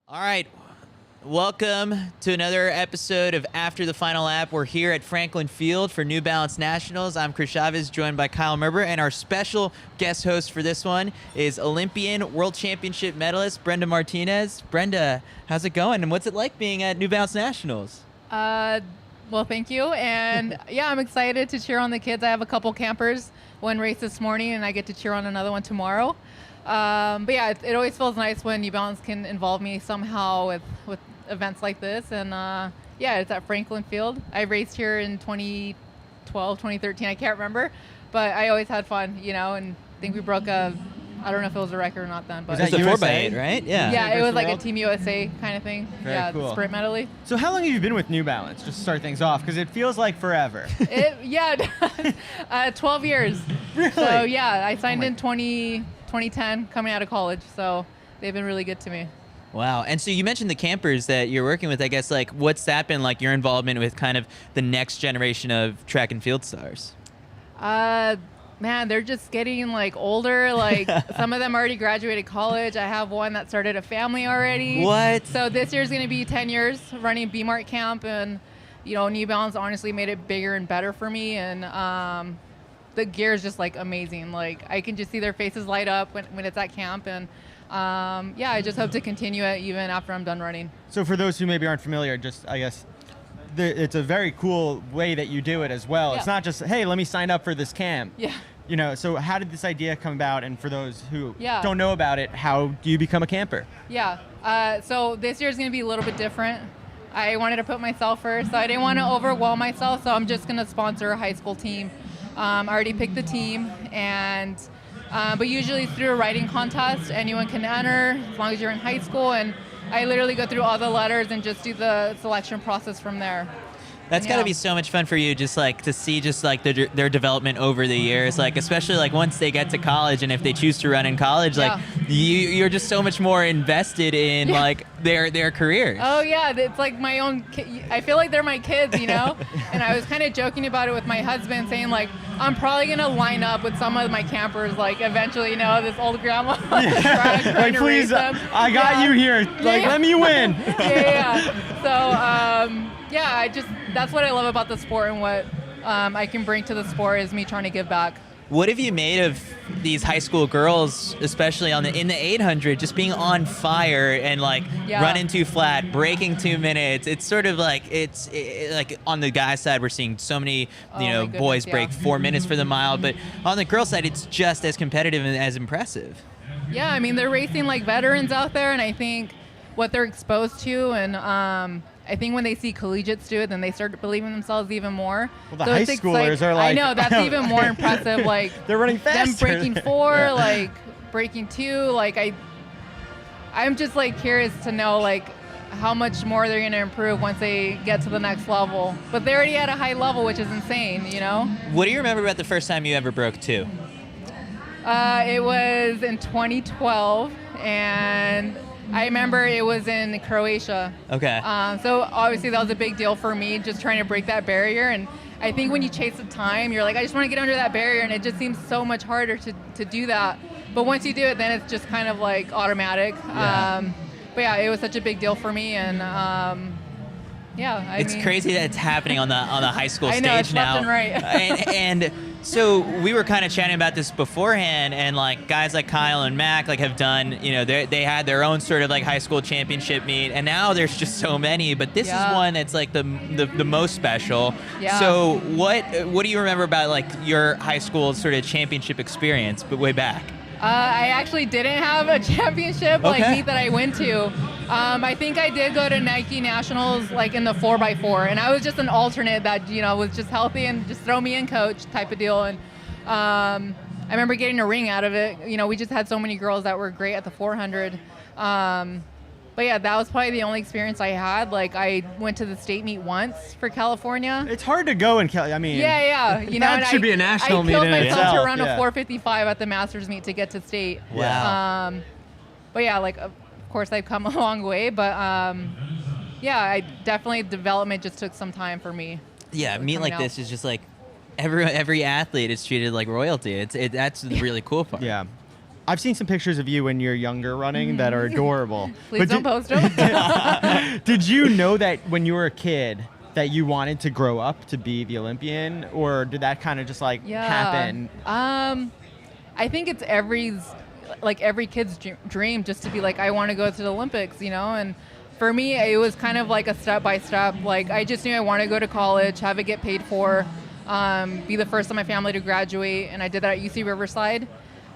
All right. Welcome to another episode of After the Final Lap. We're here at Franklin Field for New Balance Nationals. I'm Chris Chavez, joined by Kyle Merber, and our special guest host for this one is Olympian World Championship medalist Brenda Martinez. Brenda, how's it going, and what's it like being at New Balance Nationals? Well, thank you. And yeah, I'm excited to cheer on the kids. I have a couple campers, one race this morning, and I get to cheer on another one tomorrow. But yeah, it always feels nice when New Balance can involve me somehow with events like this. And yeah, it's at Franklin Field. I raced here in 2012, 2013, I can't remember. But I always had fun, and I think we broke I don't know if it was a record or not then. But It was a 4x8, right? Yeah. Yeah, it was like a Team USA kind of thing. Very cool. The sprint medley. So how long have you been with New Balance? Just to start things off, because it feels like forever. 12 years. Really? So yeah, I signed in 2010 coming out of college. So they've been really good to me. Wow. And so you mentioned the campers that you're working with. I guess, like, what's that been like, your involvement with kind of the next generation of track and field stars? Man, they're just getting like older. Like some of them already graduated college. I have one that started a family already. What? So this year's going to be 10 years running B-Mart camp, and New Balance honestly made it bigger and better for me. And the gear is just like amazing. Like I can just see their faces light up when it's at camp. And yeah, I just hope to continue it even after I'm done running. So for those who maybe aren't familiar, just I guess it's a very cool way that you do it as well. Yeah. It's not just, hey, let me sign up for this camp. Yeah. So how did this idea come about? And for those who Yeah. don't know about it, how do you become a camper? Yeah. So this year's going to be a little bit different. I wanted to put myself first, so I didn't want to overwhelm myself, so I'm just going to sponsor a high school team. I already picked the team, and but usually through a writing contest, anyone can enter as long as you're in high school, and I literally go through all the letters and just do the selection process from there. That's got to be so much fun for you, just like to see just like their development over the years, like especially like once they get to college, and if they choose to run in college, like you're just so much more invested in like their careers. Oh yeah, it's like my own. I feel like they're my kids, And I was kind of joking about it with my husband, saying like I'm probably gonna line up with some of my campers, like eventually, this old grandma on the track trying Like, to please, race them. I got you here. Like, let me win. So that's what I love about the sport, and what I can bring to the sport is me trying to give back. What have you made of these high school girls, especially in the 800, just being on fire and like running too flat, breaking 2 minutes? It's sort of like like on the guy side, we're seeing so many boys break 4 minutes for the mile, but on the girl side, it's just as competitive and as impressive. Yeah, I mean, they're racing like veterans out there, and I think what they're exposed to, and I think when they see collegiates do it, then they start believing themselves even more. Well, the high schoolers are like... I know, that's even more impressive. Like they're running faster. Them breaking 4, like breaking 2. Like I'm just like curious to know like how much more they're going to improve once they get to the next level. But they're already at a high level, which is insane, What do you remember about the first time you ever broke 2? It was in 2012, and I remember it was in Croatia. Okay. So obviously that was a big deal for me, just trying to break that barrier. And I think when you chase the time, you're like, I just want to get under that barrier, and it just seems so much harder to do that. But once you do it, then it's just kind of like automatic. Yeah. But yeah, it was such a big deal for me, and it's crazy that it's happening on the high school I know, stage it's now. left and right. and so we were kind of chatting about this beforehand, and like guys like Kyle and Mac like have done, they had their own sort of like high school championship meet, and now there's just so many, but this is one that's like the most special. Yeah. So what do you remember about like your high school sort of championship experience, but way back? I actually didn't have a championship meet that I went to. I think I did go to Nike Nationals like in the 4x4, and I was just an alternate that was just healthy and just throw me in, coach type of deal. And I remember getting a ring out of it. We just had so many girls that were great at the 400. But yeah, that was probably the only experience I had. Like I went to the state meet once for California. It's hard to go in California. I mean, yeah. That should be a national meet in itself. I killed myself to run a 4:55 at the Masters meet to get to state. Wow. But yeah, like of course I've come a long way, but yeah, development just took some time for me. Yeah, a meet like this is just like every athlete is treated like royalty. That's the really cool part. Yeah. I've seen some pictures of you when you're younger running that are adorable. Please don't post them. Did you know that when you were a kid that you wanted to grow up to be the Olympian, or did that kind of just happen? I think it's every kid's dream just to be like, I want to go to the Olympics, and for me, it was kind of like a step-by-step. Like, I just knew I wanted to go to college, have it get paid for, be the first in my family to graduate, and I did that at UC Riverside.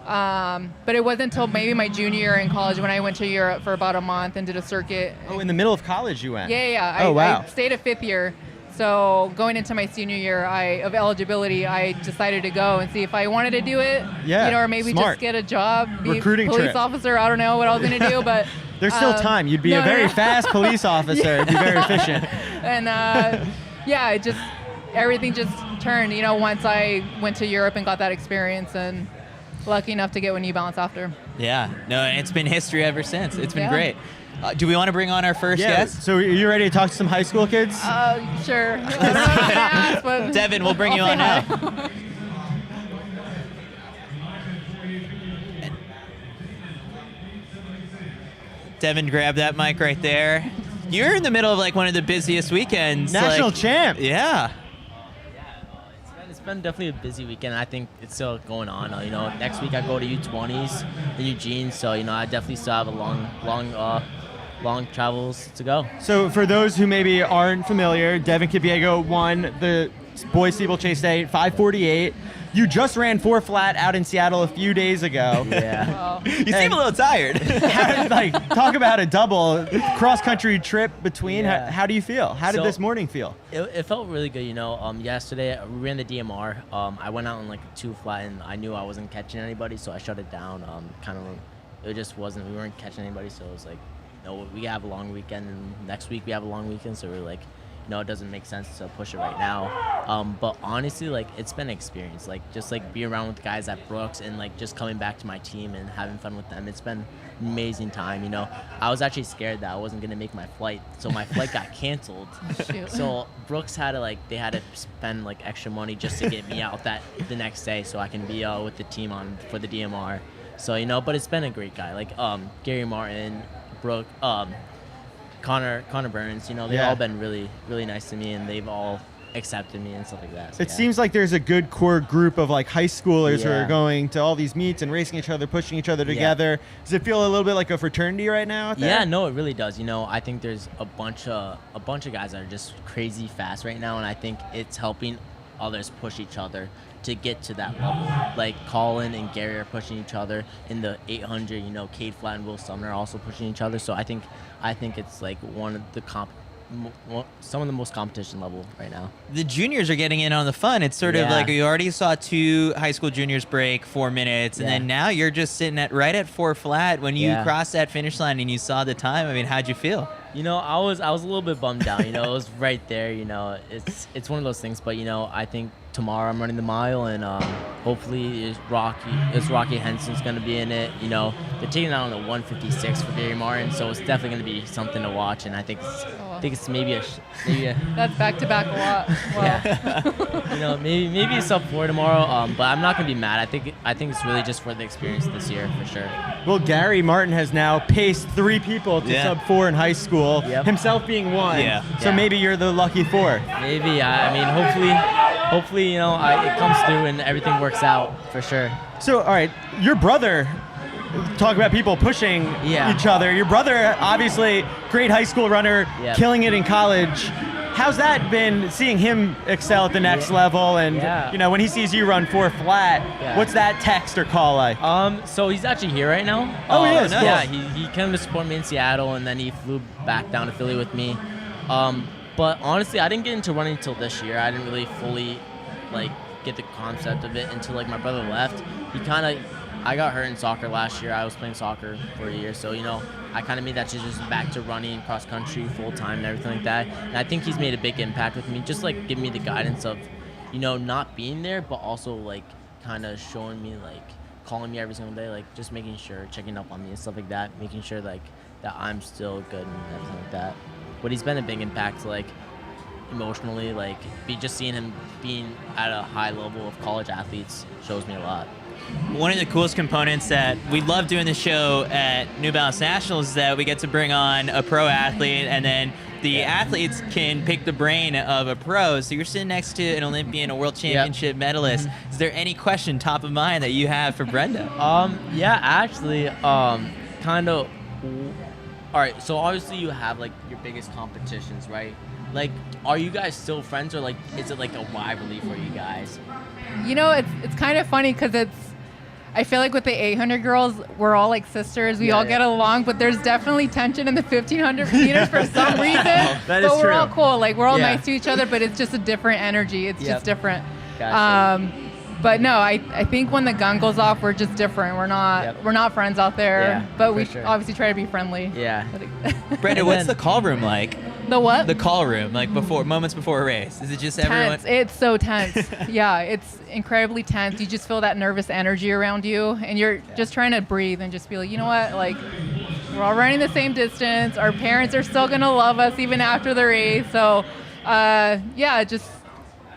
But it wasn't until maybe my junior year in college when I went to Europe for about a month and did a circuit. Oh, in the middle of college you went? Yeah. Wow. I stayed a 5th year. So going into my senior year of eligibility, I decided to go and see if I wanted to do it. Yeah, or maybe smart. just get a job, be Recruiting a police trip. officer. I don't know what I was going to do, but there's still time. You'd be a very fast police officer. You'd be very efficient. And everything just turned, once I went to Europe and got that experience, and lucky enough to get with New Balance after. Yeah, no, and it's been history ever since. It's been great. Do we want to bring on our first guest? So are you ready to talk to some high school kids? Sure. I don't know what to ask, but Devin, we'll bring you on now. Devin, grab that mic right there. You're in the middle of one of the busiest weekends. National champ. Yeah. It's been definitely a busy weekend. I think it's still going on. Next week I go to U20s in Eugene, so I definitely still have a long travels to go. So for those who maybe aren't familiar, Devin Kipiego won the boys steeplechase day at 5:48. You just ran 4 flat out in Seattle a few days ago. Yeah. You seem a little tired. Talk about a double cross-country trip between. Yeah. How do you feel? How did this morning feel? It felt really good. Yesterday we ran the DMR. I went out in a 2 flat, and I knew I wasn't catching anybody, so I shut it down. It just wasn't. We weren't catching anybody, so it was we have a long weekend, and next week we have a long weekend, so we're it doesn't make sense to push it right now. But honestly, it's been an experience. Just being around with guys at Brooks and just coming back to my team and having fun with them. It's been an amazing time. I was actually scared that I wasn't gonna make my flight, so my flight got canceled. Shoot. So Brooks had to they had to spend extra money just to get me out the next day, so I can be with the team for the DMR. So but it's been a great guy Gary Martin, Brooke, Connor Burns, they've all been really, really nice to me, and they've all accepted me and stuff like that. So, it seems like there's a good core group of high schoolers who Yeah. are going to all these meets and racing each other, pushing each other together. Does it feel a little bit like a fraternity right now out there? Yeah, no, it really does. I think there's a bunch of guys that are just crazy fast right now, and I think it's helping others push each other to get to that level. Colin and Gary are pushing each other in the 800. Cade Flatt and Will Sumner are also pushing each other. So I think it's one of the some of the most competition level right now. The juniors are getting in on the fun. It's sort of you already saw 2 high school juniors break 4 minutes, and then now you're just sitting right at 4 flat. When you crossed that finish line and you saw the time, how'd you feel? I was a little bit bummed out. It was right there. It's one of those things. But I think tomorrow I'm running the mile, and hopefully Rocky Henson's going to be in it. They're taking it out on the 156 for Gary Martin, so it's definitely going to be something to watch. And I think it's maybe a That's back-to-back a lot. Wow. Yeah. maybe a sub 4 tomorrow. But I'm not going to be mad. I think it's really just for the experience this year for sure. Well, Gary Martin has now paced 3 people to sub 4 in high school, himself being 1. Yeah. So maybe you're the lucky 4. Maybe. Hopefully, it comes through and everything works out for sure. So, all right, your brother, talk about people pushing each other. Your brother, obviously, great high school runner, killing it in college. How's that been, seeing him excel at the next level? And, when he sees you run 4 flat, what's that text or call like? So he's actually here right now. Oh, he is? Cool. Yeah, he came to support me in Seattle, and then he flew back down to Philly with me. But honestly, I didn't get into running until this year. I didn't really fully get the concept of it until my brother left. I got hurt in soccer last year. I was playing soccer for a year, so I kind of made that transition back to running cross country full time and everything like that. And I think he's made a big impact with me, just giving me the guidance of not being there, but also kind of showing me calling me every single day, just making sure, checking up on me and stuff like that, making sure that I'm still good and everything like that. But he's been a big impact. emotionally. Like, just seeing him being at a high level of college athletes shows me a lot. One of the coolest components that we love doing the show at New Balance Nationals is that we get to bring on a pro athlete, and then the athletes can pick the brain of a pro. So you're sitting next to an Olympian, a world championship medalist. Is there any question top of mind that you have for Brenda? Yeah, actually, kind of. All right, so obviously you have like your biggest competitions, right? Like, are you guys still friends, or like is it like a rivalry for you guys? You know, it's kind of funny because I feel like with the 800 girls, we're all like sisters. We all get along, but there's definitely tension in the 1500 meters for some reason. That is but we're true. all cool. Like, we're all nice to each other, but it's just a different energy. It's just different. Gotcha. But no, I think when the gun goes off, we're just different. We're not friends out there, but we obviously try to be friendly. Yeah. Brenda, what's the call room like? The what? The call room, like moments before a race. Is it just everyone? Tense. It's so tense. Yeah, it's incredibly tense. You just feel that nervous energy around you, and you're just trying to breathe and just be like, you know what? Like, we're all running the same distance. Our parents are still gonna love us even after the race. So, just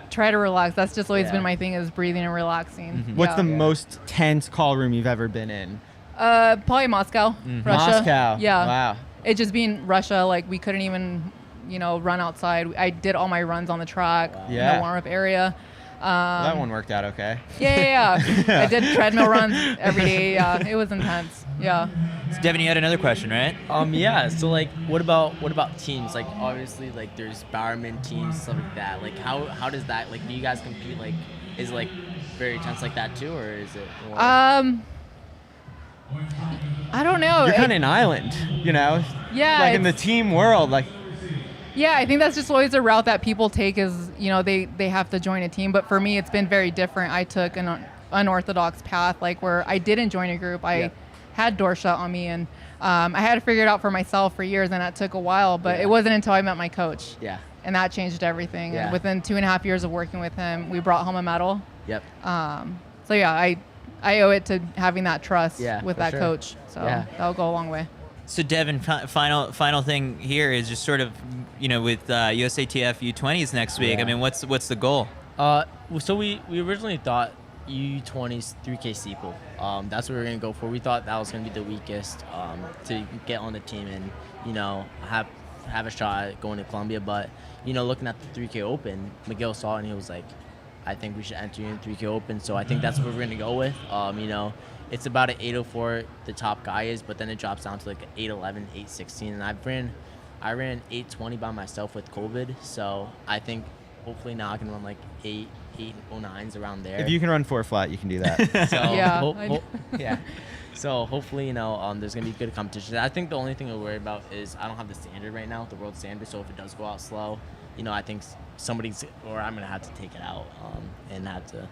try to relax. That's just always been my thing, is breathing and relaxing. Mm-hmm. What's the most tense call room you've ever been in? Probably Moscow, Russia. Moscow. Yeah. Wow. It just being Russia, like, we couldn't even, run outside. I did all my runs on the track in the warm-up area. That one worked out okay. Yeah. I did treadmill runs every day. Yeah, it was intense. Yeah. So Devin, you had another question, right? Yeah. So like, what about teams? Like, obviously, like, there's Bowerman teams, stuff like that. Like, how does that, like, do you guys compete? Like, is it like very tense like that too, or is it more? I don't know. You're kind of an island, Yeah. Like in the team world, like. Yeah, I think that's just always a route that people take, is, they have to join a team. But for me, it's been very different. I took an unorthodox path, like, where I didn't join a group. I had door shut on me, and I had to figure it out for myself for years, and that took a while. But it wasn't until I met my coach. Yeah. And that changed everything. Yeah. And within 2.5 years of working with him, we brought home a medal. Yep. So yeah, I owe it to having that trust with that sure. coach. So that'll go a long way. So Devin, final thing here is just sort of, with USATF U20s next week. I mean, what's the goal? So we originally thought U20s 3K steeple. That's what we were gonna go for. We thought that was gonna be the weakest to get on the team and have a shot at going to Columbia. But looking at the 3K Open, Miguel saw it and he was like, I think we should enter in 3K Open. So I think that's what we're gonna go with. It's about an 8:04 the top guy is, but then it drops down to like an 8:11, 8:16, and I ran 8:20 by myself with COVID. So I think hopefully now I can run like 8:09s around there. If you can run 4 flat, you can do that. So So hopefully there's gonna be good competition. I think the only thing I worry about is I don't have the standard right now, the world standard. So if it does go out slow, I think I'm gonna have to take it out and have to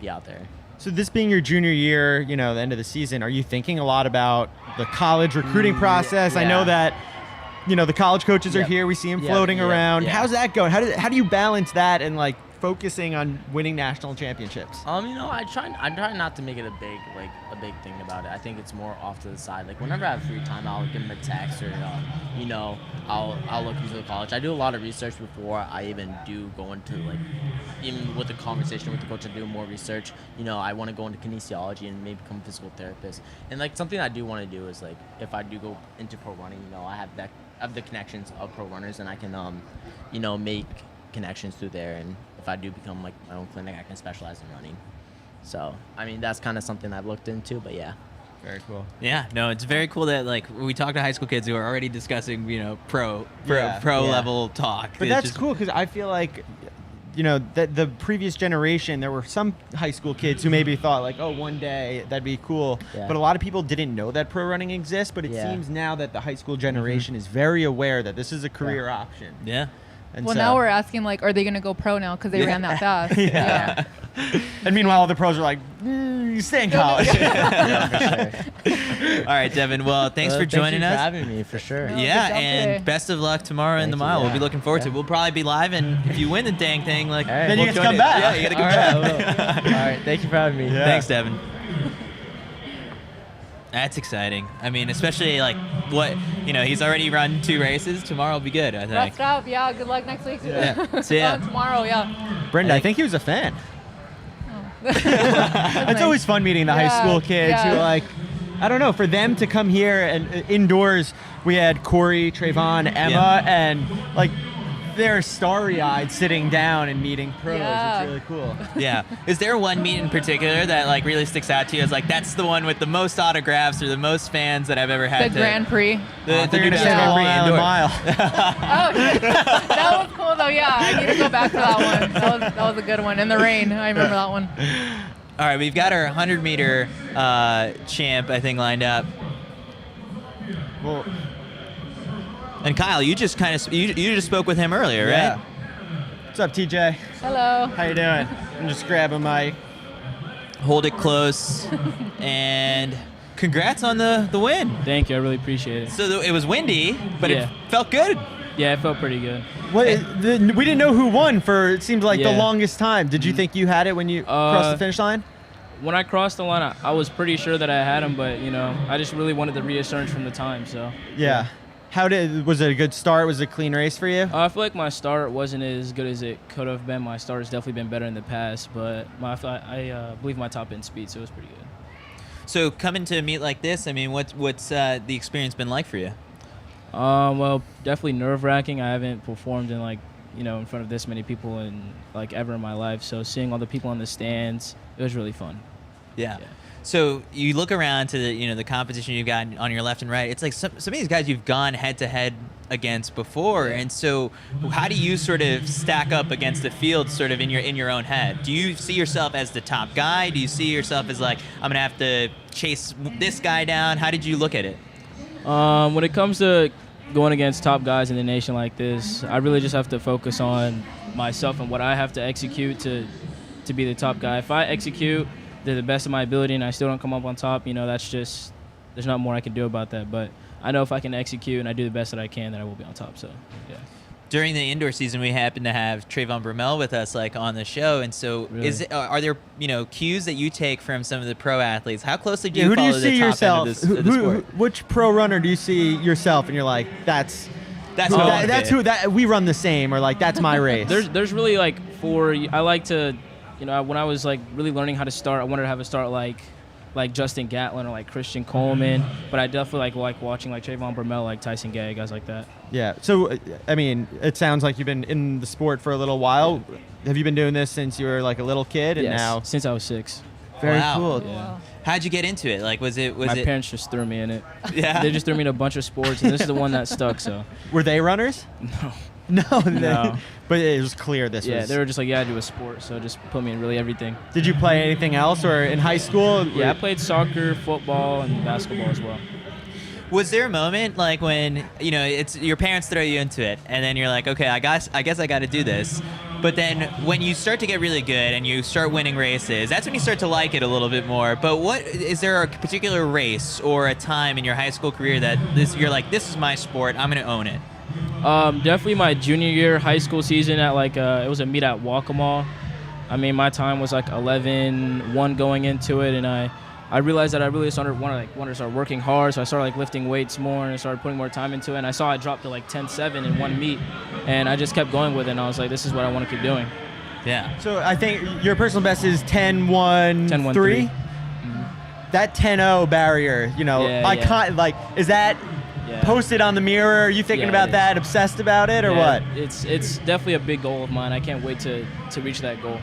be out there. So this being your junior year, the end of the season, are you thinking a lot about the college recruiting process? Yeah. I know that, the college coaches are here. We see them floating around. Yeah. How's that going? How do you balance that and like focusing on winning national championships? I try not to make it a big thing about it. I think it's more off to the side. Like, whenever I have free time, I'll give them a text, or I'll look into the college. I do a lot of research before I even do go into, like, even with the conversation with the coach, I do more research. I want to go into kinesiology and maybe become a physical therapist. And like, something I do want to do is, like, if I do go into pro running, I have the connections of pro runners, and I can make connections through there. And if I do become like my own clinic, I can specialize in running. So I mean, that's kind of something I've looked into. But yeah. Very cool. Yeah, no, it's very cool that, like, we talk to high school kids who are already discussing, pro level talk. But that's cool, because I feel like, that the previous generation, there were some high school kids who maybe thought like, oh, one day that'd be cool. Yeah. But a lot of people didn't know that pro running exists. But it seems now that the high school generation is very aware that this is a career option. Yeah. And now we're asking, like, are they going to go pro now because they ran that fast? Yeah. And meanwhile, the pros are like, you stay in college. For sure. All right, Devin. Well, thanks for joining us. Thank you for having me, for sure. And best of luck tomorrow in the mile. We'll be looking forward to it. We'll probably be live, and if you win the dang thing, like, then you get to come back. Yeah, you got to come back. All right, thank you for having me. Thanks, Devin. That's exciting. I mean, especially like he's already run 2 races. Tomorrow will be good, I think. Rest up. Yeah, good luck next week. Yeah. See ya. Tomorrow, yeah. Brenda, I think he was a fan. It's always fun meeting the high school kids who like, I don't know, for them to come here and indoors, we had Corey, Trayvon, Emma, and like they're starry-eyed sitting down and meeting pros. It's really cool. Yeah. Is there one meet in particular that like really sticks out to you as like that's the one with the most autographs or the most fans that I've ever had? The Grand Prix. The Grand Prix indoor. Mile. That was cool though. Yeah, I need to go back to that one. That was a good one. In the rain, I remember that one. All right, we've got our 100-meter champ, I think, lined up. Well, and Kyle, you just spoke with him earlier, right? What's up, TJ? Hello. How you doing? I'm just grabbing my. Hold it close, and congrats on the win. Thank you, I really appreciate it. So it was windy, but it felt good. Yeah, it felt pretty good. We didn't know who won for it seems like the longest time. Did you think you had it when you crossed the finish line? When I crossed the line, I was pretty sure that I had him, but I just really wanted the reassurance from the time. So yeah. Was it a good start? Was it a clean race for you? I feel like my start wasn't as good as it could have been. My start has definitely been better in the past, but I believe my top end speed, so it was pretty good. So coming to a meet like this, I mean, what's the experience been like for you? Well, definitely nerve-wracking. I haven't performed in in front of this many people in ever in my life. So seeing all the people in the stands, it was really fun. Yeah. So you look around to the competition you've got on your left and right. It's like some of these guys you've gone head-to-head against before, and so how do you sort of stack up against the field sort of in your own head? Do you see yourself as the top guy? Do you see yourself as like, I'm gonna have to chase this guy down? How did you look at it? When it comes to going against top guys in the nation like this, I really just have to focus on myself and what I have to execute to be the top guy. If I execute to the best of my ability and I still don't come up on top, that's just, there's not more I can do about that. But I know if I can execute and I do the best that I can, then I will be on top. So, yeah. During the indoor season, we happen to have Trayvon Bromell with us, on the show, and so are there cues that you take from some of the pro athletes? How closely do you follow the top end of the sport? Which pro runner do you see yourself, and you're like, that's who we run the same, or like that's my race? There's really I like to, when I was really learning how to start, I wanted to have a start like Justin Gatlin or Christian Coleman, but I definitely like watching Trayvon Bromell, Tyson Gay, guys like that. Yeah. So, I mean, it sounds like you've been in the sport for a little while. Have you been doing this since you were a little kid? And now since I was 6. Very cool. Yeah. How'd you get into it? Was my parents just threw me in it. Yeah. They just threw me in a bunch of sports, and this is the one that stuck. So. Were they runners? No. No. But it was clear this was. Yeah, they were just I do a sport, so just put me in really everything. Did you play anything else, or in high school? Yeah, I played soccer, football, and basketball as well. Was there a moment when it's your parents throw you into it, and then you're like, okay, I guess I got to do this, but then when you start to get really good and you start winning races, that's when you start to like it a little bit more. But what is there a particular race or a time in your high school career that you're like, this is my sport, I'm gonna own it? Definitely my junior year high school season at it was a meet at Waccamaw. I mean, my time was 11-1 going into it, and I realized that I really wanted to start working hard, so I started lifting weights more and I started putting more time into it, and I saw I dropped to 10-7 in one meet, and I just kept going with it, and I was like, this is what I want to keep doing. Yeah. So I think your personal best is 10-1-3. 10-1-3. Mm-hmm. That 10-0 barrier, is that posted on the mirror? Are you thinking about that, obsessed about it, or what? It's definitely a big goal of mine. I can't wait to reach that goal.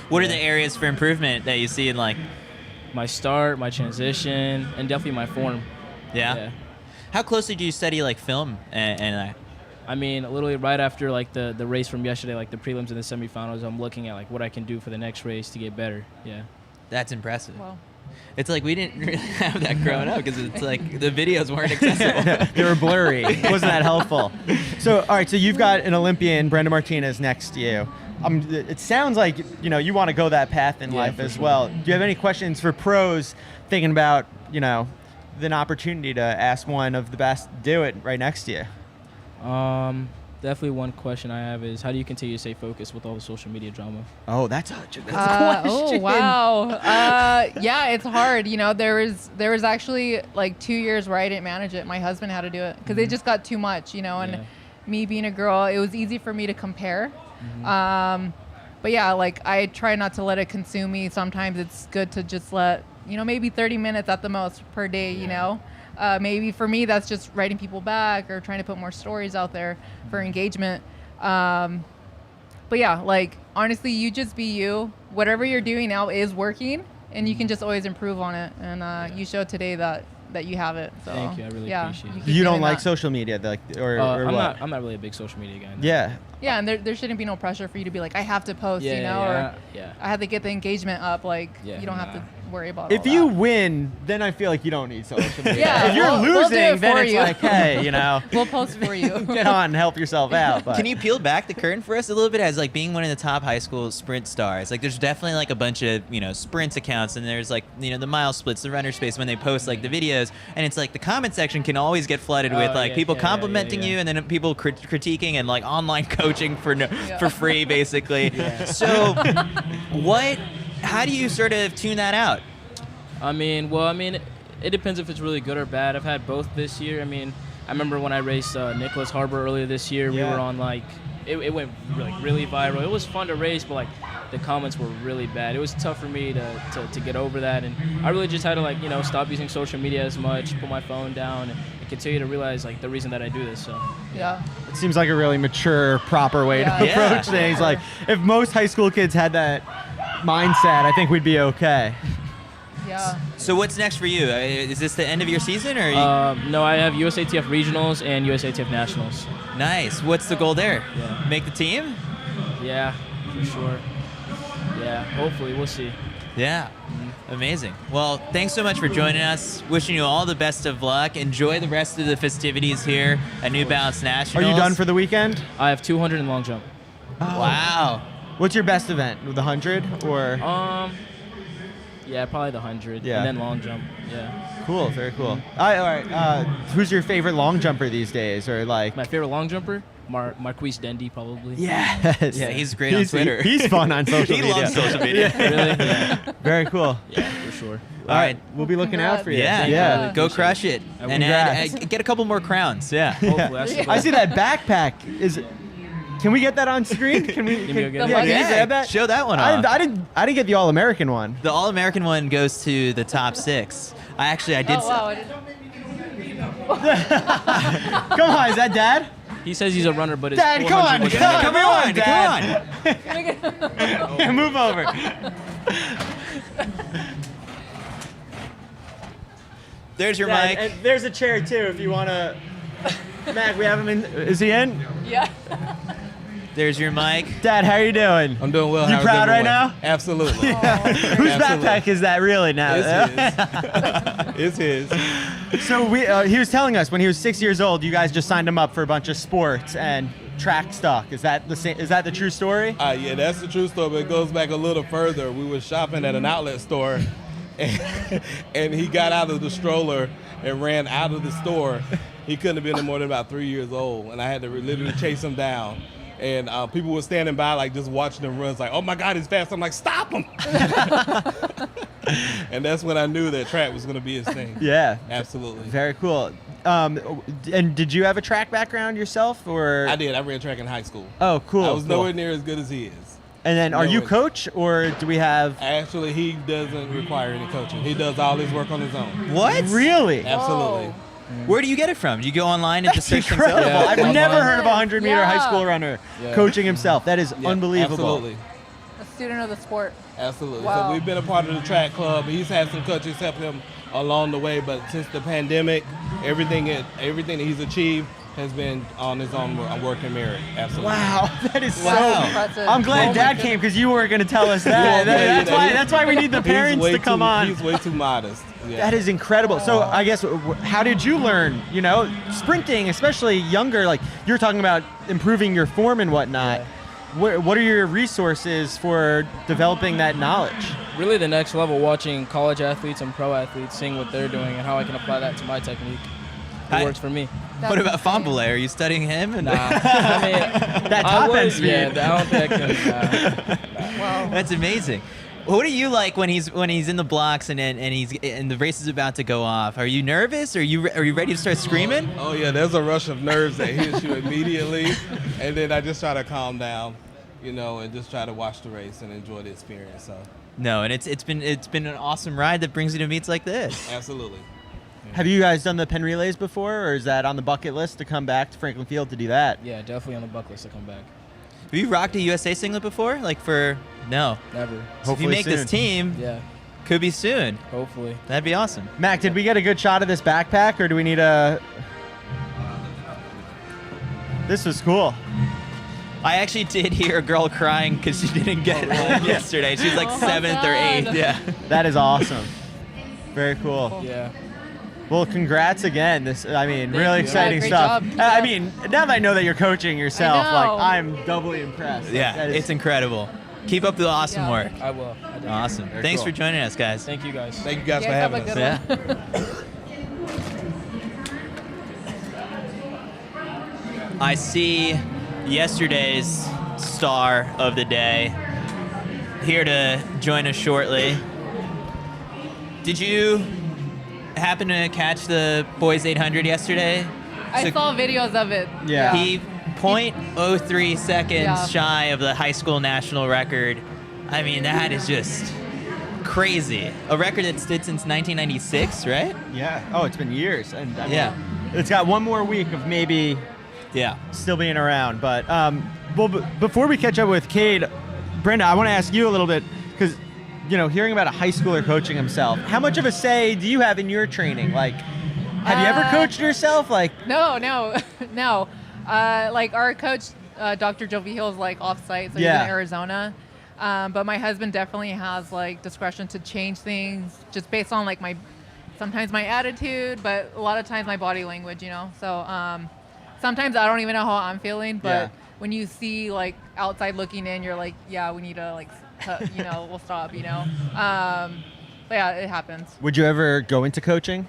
What are the areas for improvement that you see in my start, my transition, and definitely my form? Yeah. How closely do you study film and I mean, literally right after the race from yesterday, the prelims and the semifinals, I'm looking at what I can do for the next race to get better. Yeah. That's impressive. Wow. It's we didn't really have that growing up because it's the videos weren't accessible. They were blurry. Wasn't that helpful? So, all right, so you've got an Olympian, Brenda Martinez, next to you. It sounds like, you want to go that path in life as well. Do you have any questions for pros thinking about, an opportunity to ask one of the best to do it right next to you? definitely one question I have is how do you continue to stay focused with all the social media drama? Oh, that's a question. Oh, wow. Yeah, it's hard. You know, there was actually like 2 years where I didn't manage it. My husband had to do it because it just got too much, you know, and me being a girl, it was easy for me to compare. But yeah, like I try not to let it consume me. Sometimes it's good to just let, you know, maybe 30 minutes at the most per day, you know. Maybe for me, that's just writing people back or trying to put more stories out there for engagement. But yeah, like honestly, you just be you. Whatever you're doing now is working, and you can just always improve on it. And you showed today that you have it. So thank you. I really appreciate it. You don't like social media, like, or what? I'm not really a big social media guy. No. Yeah. Yeah, and there shouldn't be no pressure for you to be like, I have to post, you know, or I have to get the engagement up. Like, you don't have to worry about if all you that. win, then I feel like you don't need social media. Yeah, if you're we'll losing, do it then for it's you. like, hey, you know, We'll post for you. get on and help yourself out. But. Can you peel back the curtain for us a little bit as like being one of the top high school sprint stars? Like there's definitely like a bunch of, you know, sprints accounts, and there's like, you know, the mile splits, the runner space when they post like the videos, and it's like the comment section can always get flooded with like people complimenting you and then people critiquing and like online coaching for for free basically. So how do you sort of tune that out? I mean, it depends if it's really good or bad. I've had both this year. I mean, I remember when I raced Nicholas Harbor earlier this year, we were on like, it went really viral. It was fun to race, but like the comments were really bad. It was tough for me to get over that, and I really just had to like, you know, stop using social media as much, put my phone down, and continue to realize like the reason that I do this. So it seems like a really mature, proper way to approach things. Like if most high school kids had that mindset, I think we'd be okay. Yeah. So what's next for you? Is this the end of your season, or? Are you... No, I have USATF regionals and USATF nationals. Nice. What's the goal there? Yeah. Make the team? Yeah, for sure. Yeah, hopefully. We'll see. Yeah. Amazing. Well, thanks so much for joining us. Wishing you all the best of luck. Enjoy the rest of the festivities here at New Balance Nationals. Are you done for the weekend? I have 200 in long jump. Oh. Wow. What's your best event? The 100 or? Yeah, probably the 100. Yeah. And then long jump. Yeah. Cool. Very cool. All right. Who's your favorite long jumper these days, or like? My favorite long jumper? Marquise Dendy, probably. Yes. Yeah, he's great on Twitter. He's fun on social media. He loves social media. Really? Yeah. Very cool. Yeah, for sure. All right. We'll be looking out for you. Yeah. Go crush it. And get a couple more crowns. Yeah. Hopefully. I see that backpack is. Can we get that on screen? Can we? Can you grab that? Show that one off. I didn't get the All-American one. The All-American one goes to the top 6. I did. Oh, wow. I didn't... Come on, is that Dad? He says he's a runner, but it's Dad, come on, Dad. Yeah, move over. There's your Dad, mic. and there's a chair too if you want to. Mac, we have him in. Is he in? Yeah. There's your mic. Dad, how are you doing? I'm doing well. You How's proud right everyone? now? Absolutely. Whose backpack is that really now? It's his. So he was telling us when he was 6 years old, you guys just signed him up for a bunch of sports and track stock. Is that the same? Is that the true story? Yeah, that's the true story, but it goes back a little further. We were shopping at an outlet store, and he got out of the stroller and ran out of the store. He couldn't have been no more than about 3 years old, and I had to literally chase him down. And people were standing by, like, just watching him run. It's like, oh, my God, he's fast. I'm like, stop him. And that's when I knew that track was going to be his thing. Yeah. Absolutely. Very cool. And did you have a track background yourself, or? I did. I ran track in high school. Oh, cool. I was cool. nowhere near as good as he is. And then, are you Nowhere. coach, or do we have? Actually, he doesn't require any coaching. He does all his work on his own. What? Really? Absolutely. Whoa. Where do you get it from? Do you go online and just search things Incredible. up? Yeah. I've never heard of a 100-meter high school runner coaching himself. That is unbelievable. Absolutely. A student of the sport. Absolutely. Wow. So we've been a part of the track club. He's had some coaches help him along the way, but since the pandemic, everything that he's achieved has been on his own working merit. Absolutely. Wow, that is so. Impressive. I'm glad Oh my Dad came because you weren't going to tell us that. That's why we need the parents to come on. He's way too modest. Yeah. That is incredible. So I guess, how did you learn, sprinting, especially younger, like you're talking about improving your form and whatnot. What are your resources for developing that knowledge? Really the next level, watching college athletes and pro athletes, seeing what they're doing and how I can apply that to my technique. It works for me. What about Famboulay? Are you studying him? Nah. I mean, that top end speed. Yeah, I don't think I can. Wow. That's amazing. What are you like when he's in the blocks and the race is about to go off? Are you nervous? Are you ready to start screaming? Oh yeah, there's a rush of nerves that hits you immediately, and then I just try to calm down, and just try to watch the race and enjoy the experience. So. No, and it's been an awesome ride that brings you to meets like this. Absolutely. Have you guys done the Penn Relays before, or is that on the bucket list to come back to Franklin Field to do that? Yeah, definitely on the bucket list to come back. Have you rocked a USA singlet before? No. Never. So if you make soon. this team, Yeah, could be soon. hopefully. That'd be awesome. Mac, did we get a good shot of this backpack, or do we need a... This was cool. I actually did hear a girl crying because she didn't get one yesterday. She's like Oh, 7th or 8th. Yeah. That is awesome. Very cool. Yeah. Well, congrats again. Really you. exciting Yeah, great stuff. job. I mean, now that I know that you're coaching yourself, I know. I'm doubly impressed. Yeah, That is- it's incredible. Keep up the awesome Yeah. work. I will. I definitely Awesome. Very Thanks cool. for joining us, guys. Thank you guys. Thank you guys You for guys have having a us. good Yeah. I see yesterday's star of the day here to join us shortly. Did you happen to catch the boys 800 yesterday? I saw videos of it. Yeah. He 0.03 seconds Yeah. shy of the high school national record. I mean, that is just crazy. A record that's stood since 1996, right? Yeah. Oh, it's been years. And I mean, Yeah. It's got one more week of maybe Yeah. still being around. But before we catch up with Cade, Brenda, I want to ask you a little bit, because hearing about a high schooler coaching himself, how much of a say do you have in your training? Like, have you ever coached yourself? Like, No. No. Our coach, Dr. Joe Vigil, is off-site, so he's in Arizona. But my husband definitely has discretion to change things just based on sometimes my attitude, but a lot of times my body language. So sometimes I don't even know how I'm feeling, but when you see outside looking in, you're like, yeah, we need to we'll stop. But yeah, it happens. would you ever go into coaching?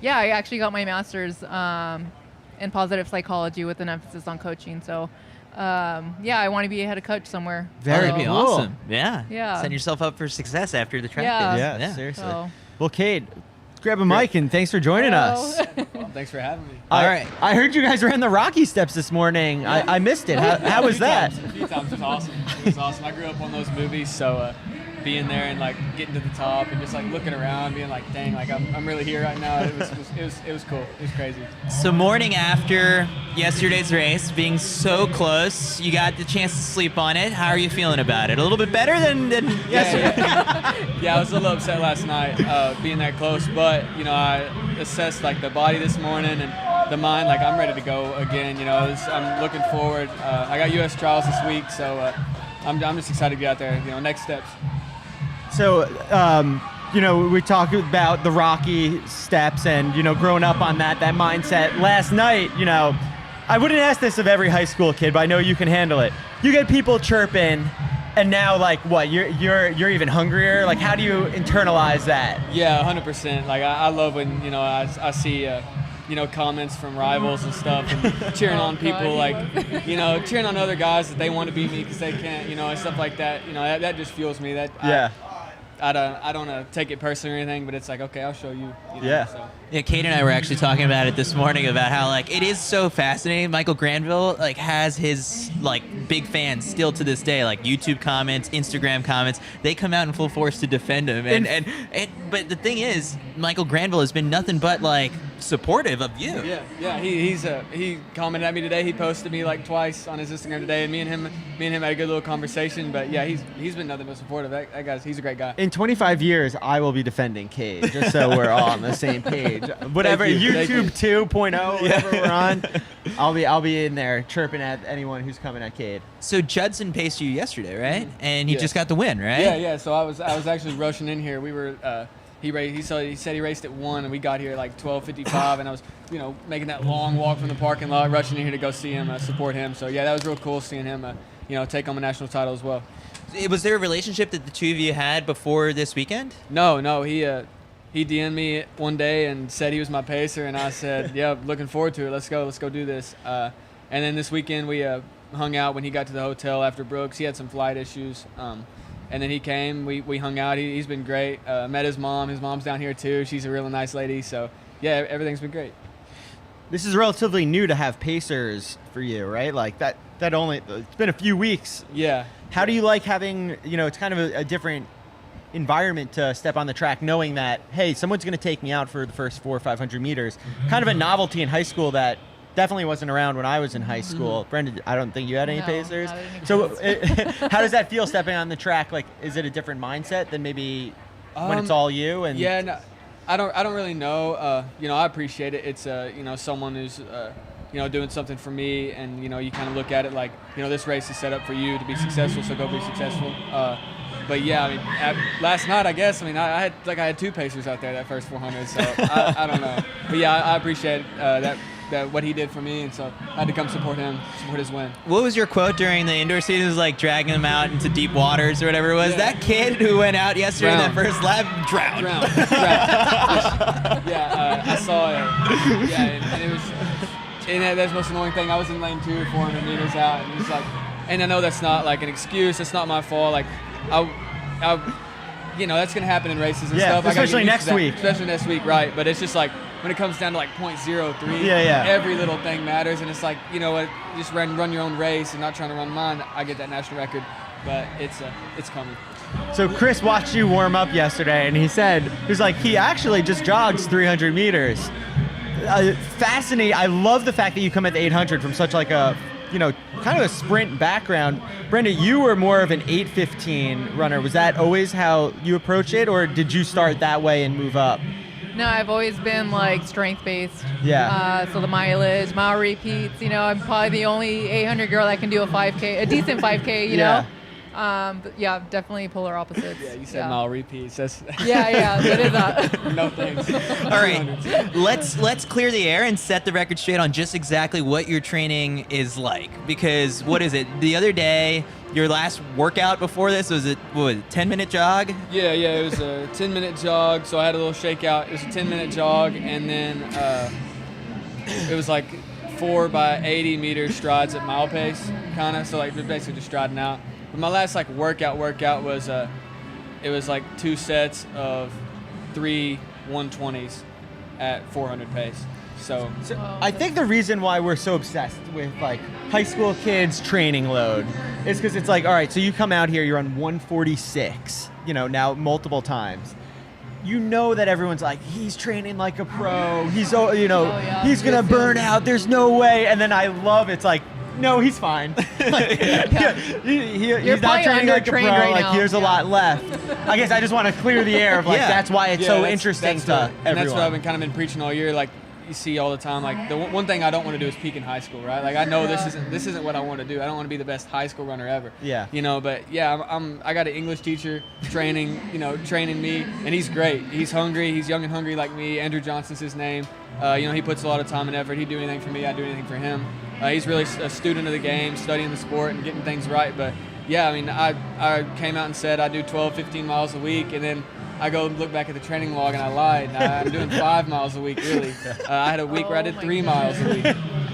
Yeah, I actually got my master's in positive psychology with an emphasis on coaching. So, I want to be a head coach somewhere. That'd be cool. awesome. Yeah. Yeah. Set yourself up for success after the track Yeah. days. Seriously. So, Well, Cade, grab a mic and thanks for joining us. Thanks for having me. All right. I heard you guys ran the Rocky Steps this morning. I missed it. How was that? A few times. It was awesome. It was awesome. I grew up on those movies, so being there and getting to the top and just looking around, being dang, I'm really here right now. It was cool. It was crazy. So morning after yesterday's race, being so close, you got the chance to sleep on it. How are you feeling about it? A little bit better than yesterday? Yeah, I was a little upset last night being that close, but I assessed the body this morning and the mind. I'm ready to go again. I'm looking forward. I got U.S. trials this week, so I'm just excited to get out there. Next steps. So, we talked about the Rocky Steps and, growing up on that mindset. Last night, I wouldn't ask this of every high school kid, but I know you can handle it. You get people chirping, and now, what, you're even hungrier? How do you internalize that? Yeah, 100%. I love when, I see, comments from rivals and stuff and cheering on people, cheering on other guys that they want to beat me because they can't, and stuff like that. That just fuels me. I don't take it personally or anything, but it's okay, I'll show you. Yeah. So. Yeah, Kade and I were actually talking about it this morning about how it is so fascinating. Michael Granville has his big fans still to this day, YouTube comments, Instagram comments. They come out in full force to defend him, and but the thing is, Michael Granville has been nothing but supportive of you. Yeah. He commented at me today. He posted me twice on his Instagram today, and me and him had a good little conversation. But yeah, he's been nothing but supportive. That guy's he's a great guy. In 25 years, I will be defending Cade, just so we're all on the same page. Whatever, Thank you. YouTube 2.0, whatever we're on, I'll be in there chirping at anyone who's coming at Cade. So Judson paced you yesterday, right? And he Yeah. just got the win, right? Yeah. So I was actually rushing in here. We were. He said he raced at 1, and we got here 12:55, and I was making that long walk from the parking lot, rushing in here to go see him, support him. So yeah, that was real cool seeing him take on the national title as well. Was there a relationship that the two of you had before this weekend? No, he DM'd me one day and said he was my pacer, and I said, yeah, looking forward to it. Let's go do this. And then this weekend we hung out when he got to the hotel after Brooks. He had some flight issues. And then he came, we hung out. He's been great. Met his mom. His mom's down here too. She's a really nice lady. So yeah, everything's been great. This is relatively new to have pacers for you, right? Like that it's been a few weeks. Yeah. How do you like having, it's kind of a different environment to step on the track knowing that, hey, someone's going to take me out for the first 400 or 500 meters. Kind of a novelty in high school that definitely wasn't around when I was in high school. Brenda, I don't think you had any pacers. So how does that feel stepping on the track? Like, is it a different mindset than maybe when it's all you? And yeah, no, I don't really know. I appreciate it. It's someone who's doing something for me, and you kind of look at it like, this race is set up for you to be successful, so go be successful. But yeah, I mean, last night, I guess, I had 2 pacers out there that first 400, so I don't know. But yeah, I appreciate that what he did for me, and so I had to come support his win. What was your quote during the indoor season? It was like dragging him out into deep waters or whatever it was. Yeah. That kid who went out yesterday in that first lap drowned. I saw it. Yeah, and it was, and that's the most annoying thing. I was in lane 2, 400 meters out, and it's like, and I know that's not like an excuse. It's not my fault. Like, that's gonna happen in races and stuff. Especially next week. Especially next week, right? But it's just like, when it comes down to like 0.03, every little thing matters, and it's like, just run your own race and not trying to run mine. I get that national record, but it's coming. So Chris watched you warm up yesterday, and he actually just jogs 300 meters. Fascinating. I love the fact that you come at the 800 from such like a, kind of a sprint background. Brenda, you were more of an 8:15 runner. Was that always how you approach it, or did you start that way and move up? No, I've always been like strength-based. Yeah. So the mileage, mile repeats, I'm probably the only 800 girl that can do a 5K, a decent 5K, you know? But yeah, definitely polar opposites. Yeah, you said mile repeats. That's yeah, it is that. No thanks. All right, let's clear the air and set the record straight on just exactly what your training is like. Because what is it? The other day, your last workout before this was a 10-minute jog? Yeah, it was a 10-minute jog. So I had a little shakeout. It was a 10-minute jog, and then it was like 4 by 80 meter strides at mile pace, kind of. So like basically just striding out. But my last like workout was it was like 2 sets of 3 120s at 400 pace. So I think the reason why we're so obsessed with like high school kids training load is because it's like, all right, so you come out here, you're on 146, now multiple times. You know that everyone's like, he's training like a pro. He's he's gonna burn out. There's no way. And then I love it's like, no, he's fine. Like, he's not training like a pro. Right like, now. Here's a lot left. I guess I just want to clear the air of like that's why it's so interesting to everyone. And that's what I've been preaching all year. Like, you see all the time. Like, the one thing I don't want to do is peak in high school, right? Like, I know this isn't what I want to do. I don't want to be the best high school runner ever. Yeah. But yeah, I got an English teacher training me, and he's great. He's hungry. He's young and hungry like me. Andrew Johnson's his name. He puts a lot of time and effort. He'd do anything for me. I'd do anything for him. He's really a student of the game, studying the sport and getting things right. But yeah, I came out and said I do 12, 15 miles a week, and then I go look back at the training log and I lied. I'm doing 5 miles a week, really. I had a week where I did 3 miles a week,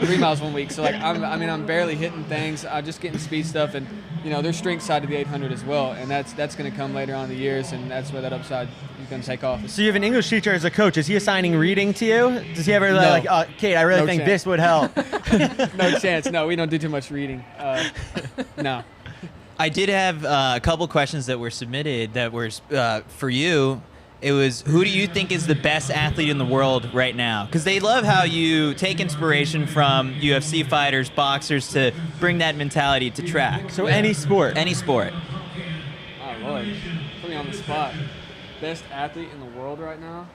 3 miles 1 week. So like, I'm barely hitting things. I'm just getting speed stuff, and there's strength side to the 800 as well, and that's going to come later on in the years, and that's where that upside is going to take off. So you have an English teacher as a coach. Is he assigning reading to you? Does he ever like, Kade, I really think this would help? No chance. No, we don't do too much reading. No. I did have a couple questions that were submitted that were for you. It was, who do you think is the best athlete in the world right now? Because they love how you take inspiration from UFC fighters, boxers, to bring that mentality to track. So any sport. Any sport. Oh, Lord. Put me on the spot. Best athlete in the world right now?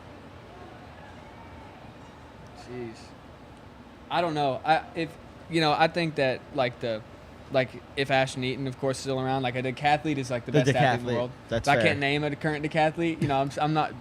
Jeez. I don't know. I think that if Ashton Eaton, of course, is still around, like a decathlete is like the best athlete in the world. That's I can't name a current decathlete. I'm not,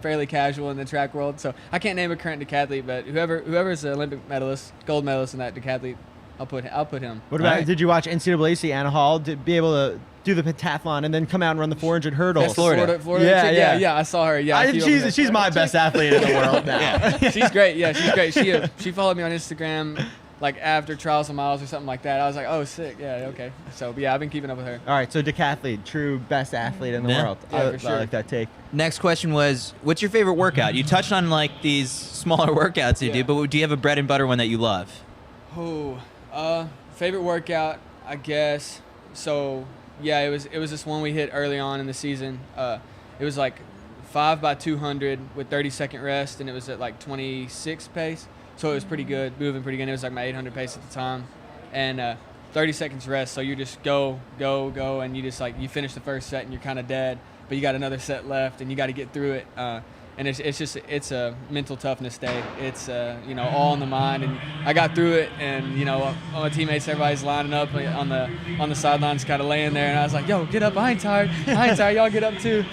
fairly casual in the track world, so I can't name a current decathlete. But whoever's the Olympic medalist, gold medalist in that decathlete, I'll put him. What about, did you watch NCAA Anna Hall to be able to do the pentathlon and then come out and run the 400 hurdles? That's Florida. Yeah, I saw her. Yeah, she's my best athlete in the world now. Yeah. She's great. Yeah, she's great. She followed me on Instagram like after Trials of Miles or something like that. I was like, oh, sick. Yeah, okay. So, yeah, I've been keeping up with her. All right, so decathlete, true best athlete in the world. Yeah, for sure. I like that take. Next question was, what's your favorite workout? You touched on like these smaller workouts you do, but do you have a bread and butter one that you love? Favorite workout, I guess. So, yeah, it was this one we hit early on in the season. It was like 5 by 200 with 30-second rest, and it was at like 26 pace. So it was pretty good, moving pretty good. It was like my 800 pace at the time. And 30 seconds rest, so you just go, and you just like, you finish the first set and you're kind of dead, but you got another set left and you got to get through it. And it's a mental toughness day. It's all in the mind, and I got through it. And all my teammates, everybody's lining up on the sidelines, kind of laying there, and I was like, "Yo, get up! I ain't tired. Y'all get up too."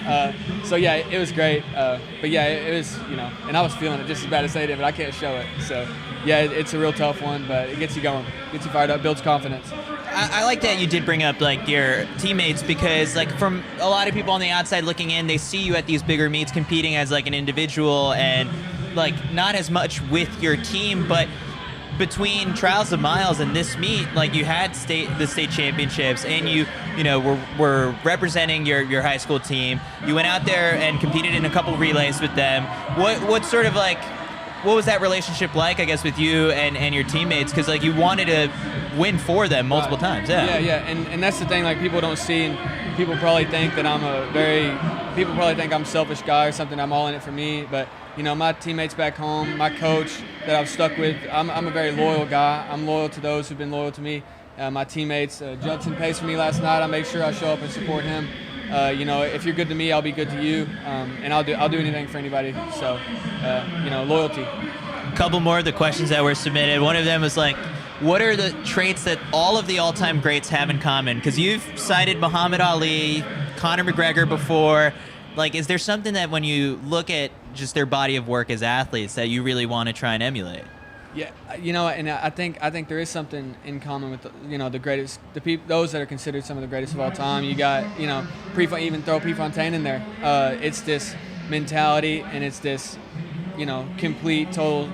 So yeah, it was great. But yeah, it was and I was feeling it just as bad as they did, but I can't show it. So yeah, it's a real tough one, but it gets you going, gets you fired up, builds confidence. I like that you did bring up like your teammates, because like from a lot of people on the outside looking in, they see you at these bigger meets competing as like an individual and like not as much with your team, but between Trials of Miles and this meet, like you had the state championships, and you were representing your high school team. You went out there and competed in a couple relays with them. What was that relationship like, I guess, with you and your teammates? Because like you wanted to win for them multiple times. Yeah. And that's the thing, like people don't see, and people probably think that I'm a selfish guy or something. I'm all in it for me, but my teammates back home, my coach that I've stuck with, I'm a very loyal guy. I'm loyal to those who've been loyal to me. My teammates, Judson paced for me last night. I make sure I show up and support him. If you're good to me, I'll be good to you, and I'll do anything for anybody. So, loyalty. A couple more of the questions that were submitted. One of them was like, what are the traits that all of the all-time greats have in common? Because you've cited Muhammad Ali, Conor McGregor before. Like, is there something that when you look at just their body of work as athletes that you really want to try and emulate? Yeah, and I think there is something in common with the greatest, those that are considered some of the greatest of all time. You got even throw Prefontaine in there. It's this mentality, and it's this complete total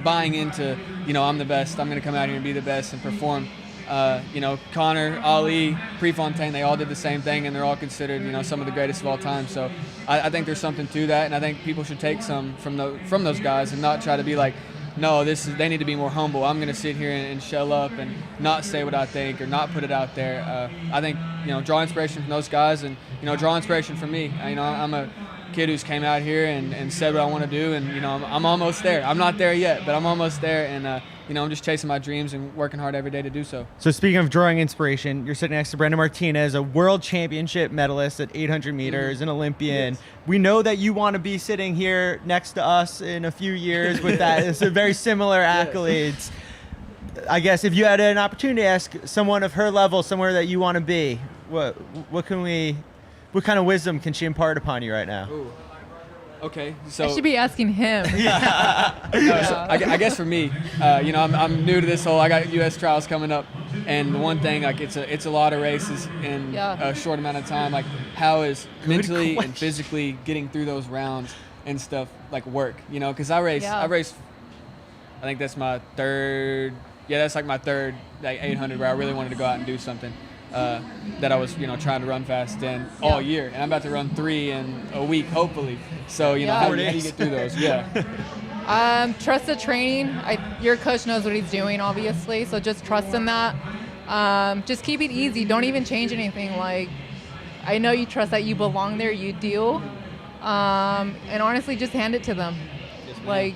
buying into I'm the best. I'm going to come out here and be the best and perform. Conor, Ali, Prefontaine, they all did the same thing, and they're all considered some of the greatest of all time. So I think there's something to that, and I think people should take some from those guys and not try to be like, no, they need to be more humble. I'm going to sit here and shell up and not say what I think or not put it out there. I think, draw inspiration from those guys, and, draw inspiration from me. I'm a kid who's came out here and said what I want to do, and, I'm almost there. I'm not there yet, but I'm almost there, and, I'm just chasing my dreams and working hard every day to do so. So speaking of drawing inspiration, you're sitting next to Brenda Martinez, a world championship medalist at 800 meters, an Olympian. Yes. We know that you want to be sitting here next to us in a few years with that. It's a very similar accolades. Yes. I guess if you had an opportunity to ask someone of her level somewhere that you want to be, what kind of wisdom can she impart upon you right now? Ooh. Okay, so I should be asking him. I guess for me, I'm new to this whole. I got U.S. trials coming up, and the one thing, like it's a lot of races in a short amount of time. Like, how is mentally and physically getting through those rounds and stuff like work? Because I race. I think that's my third. Yeah, that's like my third 800 where I really wanted to go out and do something. That I was, trying to run fast in all year, and I'm about to run 3 in a week, hopefully. So, how do you get through those? Yeah. Trust the training. Your coach knows what he's doing, obviously. So just trust in that. Just keep it easy. Don't even change anything. Like, I know you trust that you belong there. You do. And honestly, just hand it to them. Like,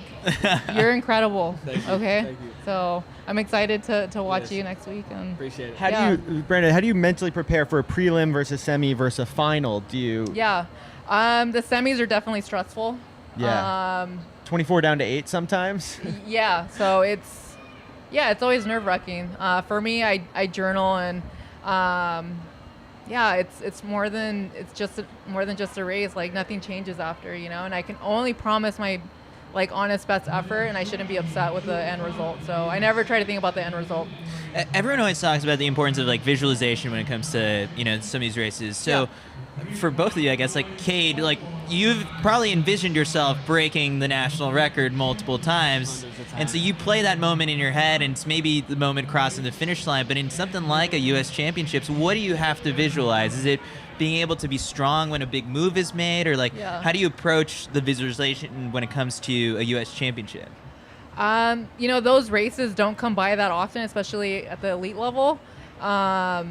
you're incredible. Thank you. Okay. Thank you. So I'm excited to watch you next week. And appreciate it. Brenda, how do you mentally prepare for a prelim versus semi versus a final? The semis are definitely stressful. Yeah. 24 down to 8 sometimes. Yeah. So it's always nerve-wracking. For me, I journal, and it's more than just a race. Like, nothing changes after, and I can only promise my like honest best effort, and I shouldn't be upset with the end result. So I never try to think about the end result. Everyone always talks about the importance of like visualization when it comes to, you know, some of these races. So for both of you, I guess, like Cade, like you've probably envisioned yourself breaking the national record multiple times. And so you play that moment in your head, and it's maybe the moment crossing the finish line. But in something like a U.S. Championships, what do you have to visualize? Is it being able to be strong when a big move is made, or like how do you approach the visualization when it comes to a U.S. Championship? You know, those races don't come by that often, especially at the elite level. But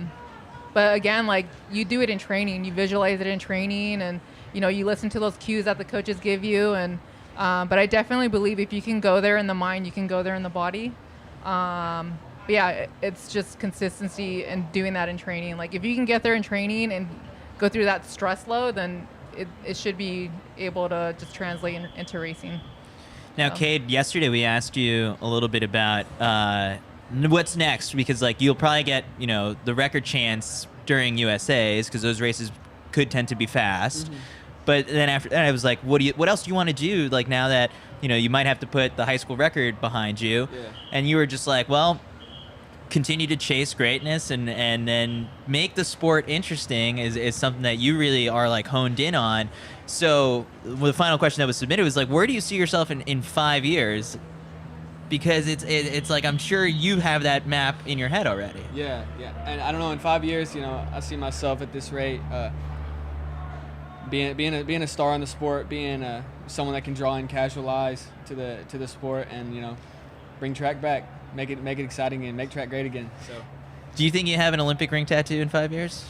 again, like you do it in training, you visualize it in training, and you know, you listen to those cues that the coaches give you. And but I definitely believe if you can go there in the mind, you can go there in the body. But yeah, it's just consistency and doing that in training. Like if you can get there in training and go through that stress load, then it should be able to just translate into racing. Now, Cade, yesterday we asked you a little bit about what's next, because like you'll probably get, you know, the record chance during USAs because those races could tend to be fast. But then after that, I was like, what else do you want to do? Like now that, you know, you might have to put the high school record behind you, and you were just like, well, continue to chase greatness and then make the sport interesting is something that you really are like honed in on. So the final question that was submitted was like, where do you see yourself in 5 years? Because it's like, I'm sure you have that map in your head already. Yeah. And I don't know, in 5 years, you know, I see myself at this rate, being a star in the sport, being someone that can draw in casual eyes to the sport, and you know, bring track back, make it exciting and make track great again. So, do you think you have an Olympic ring tattoo in 5 years?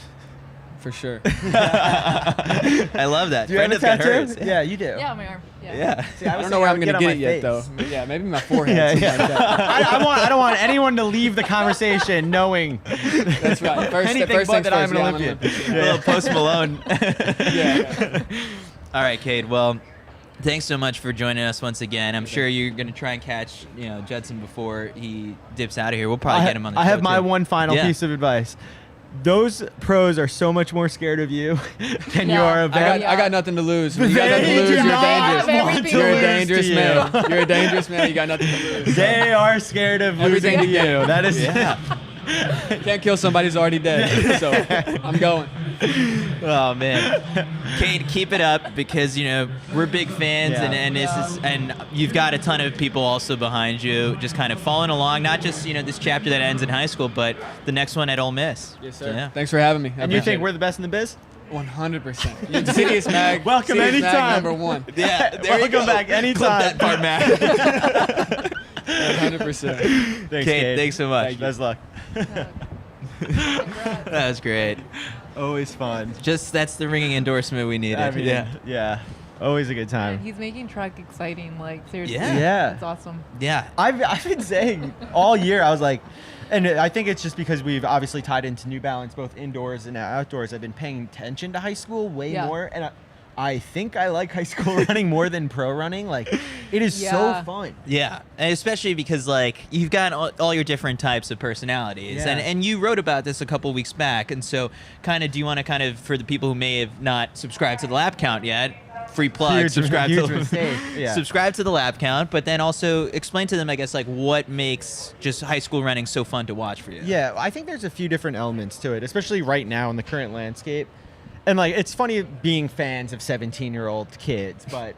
For sure. I love that. Do you have a tattoo? Hers. Yeah, you do. Yeah, my arm. See, I don't know where I'm going to get it yet, though. Yeah, maybe my forehead. Like that. I don't want anyone to leave the conversation knowing. That's right. Anything but that I'm an Olympian. A little Post Malone. Yeah. All right, Cade. Well, thanks so much for joining us once again. I'm sure you're going to try and catch, you know, Judson before he dips out of here. We'll probably get him on the show. I have my too. one final piece of advice. Those pros are so much more scared of you than you are of them. I got nothing to lose. When you got nothing to lose, you're dangerous. You're a dangerous man. You're a dangerous man. You got nothing to lose. They are scared of losing to you. That is Can't kill somebody who's already dead. So I'm going. Oh man, Cade, keep it up, because you know we're big fans, and you've got a ton of people also behind you, just kind of following along. Not just, you know, this chapter that ends in high school, but the next one at Ole Miss. Yes, sir. So, yeah. Thanks for having me. And you think we're the best in the biz? 100%. CITIUS MAG. Welcome CITIUS anytime. MAG #1. Yeah, there you go. Welcome back anytime. Clip that part, Matt. 100%. Thanks, Cade, thanks so much. Best luck. That was great. Always fun. Just that's the ringing endorsement we needed. I mean, yeah. Always a good time. And he's making track exciting. Like seriously, Yeah. it's awesome. Yeah. I've been saying all year, I was like, and I think it's just because we've obviously tied into New Balance both indoors and outdoors. I've been paying attention to high school way more, and I think I like high school running more than pro running. Like, it is so fun. Yeah, and especially because like you've got all your different types of personalities, and you wrote about this a couple weeks back, and so kind of do you want to kind of, for the people who may have not subscribed to the lap count yet, free plug, subscribe to the lap count, but then also explain to them, I guess, like what makes just high school running so fun to watch for you. Yeah, I think there's a few different elements to it, especially right now in the current landscape. And like, it's funny being fans of 17-year-old kids, but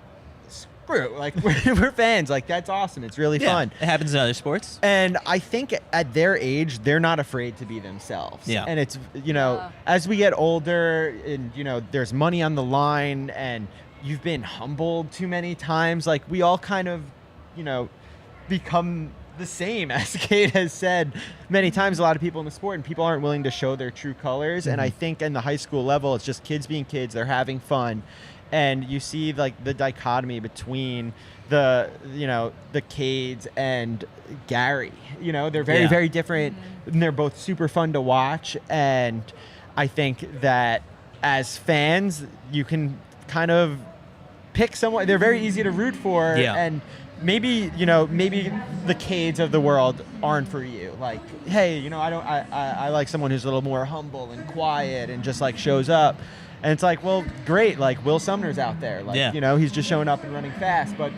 screw, like we're fans. Like, that's awesome. It's really fun. It happens in other sports. And I think at their age, they're not afraid to be themselves. Yeah. And it's, you know, as we get older and, you know, there's money on the line and you've been humbled too many times, like we all kind of, you know, become the same, as Cade has said many times, a lot of people in the sport, and people aren't willing to show their true colors. And I think in the high school level, it's just kids being kids, they're having fun. And you see like the dichotomy between the, you know, the Cades and Gary, you know, they're very, very different, and they're both super fun to watch. And I think that as fans, you can kind of pick someone, they're very easy to root for. And maybe, you know, maybe the Cades of the world aren't for you. Like, hey, you know, I like someone who's a little more humble and quiet and just like shows up. And it's like, well, great. Like Will Sumner's out there. Like, you know, he's just showing up and running fast. But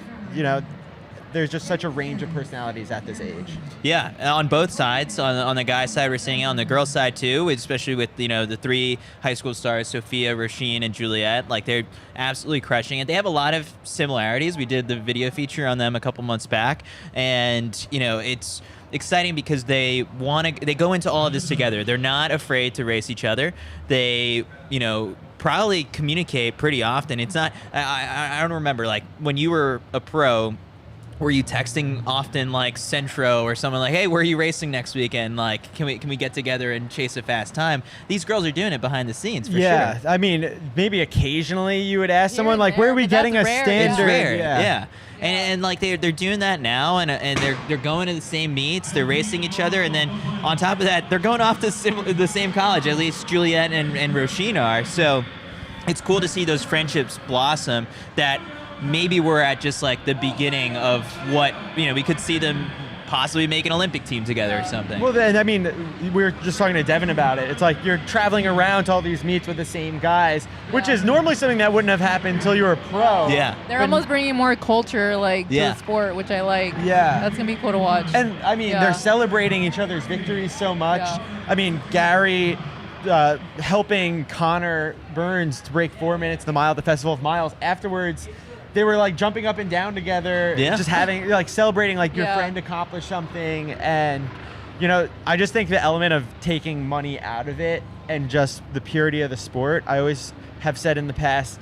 there's just such a range of personalities at this age. Yeah, on both sides. On the guys' side, we're seeing it. On the girls' side too, especially with the 3 high school stars, Sophia, Rasheen, and Juliet. Like, they're absolutely crushing it. They have a lot of similarities. We did the video feature on them a couple months back, and it's exciting because they go into all of this together. They're not afraid to race each other. They probably communicate pretty often. It's not. I don't remember, like, when you were a pro, were you texting often, like Centro or someone, like, hey, where are you racing next weekend? Like, can we get together and chase a fast time? These girls are doing it behind the scenes for sure. Yeah, I mean, maybe occasionally you would ask someone, like, where are we getting a rare. standard? It's rare, yeah. And like they're doing that now, and they're going to the same meets, they're racing each other, and then on top of that, they're going off to the same college. At least Juliet and Roisin are. So it's cool to see those friendships blossom that maybe we're at just like the beginning of what, we could see them possibly make an Olympic team together or something. Well, then, I mean, we were just talking to Devin about it. It's like you're traveling around to all these meets with the same guys, which is normally something that wouldn't have happened until you were a pro. Yeah. They're almost bringing more culture, like, to the sport, which I like. Yeah. That's going to be cool to watch. And, I mean, they're celebrating each other's victories so much. Yeah. I mean, Gary helping Connor Burns to break 4 minutes the mile at the Festival of Miles. Afterwards, they were like jumping up and down together, just having, like, celebrating, like, your friend accomplished something. And, I just think the element of taking money out of it and just the purity of the sport, I always have said in the past,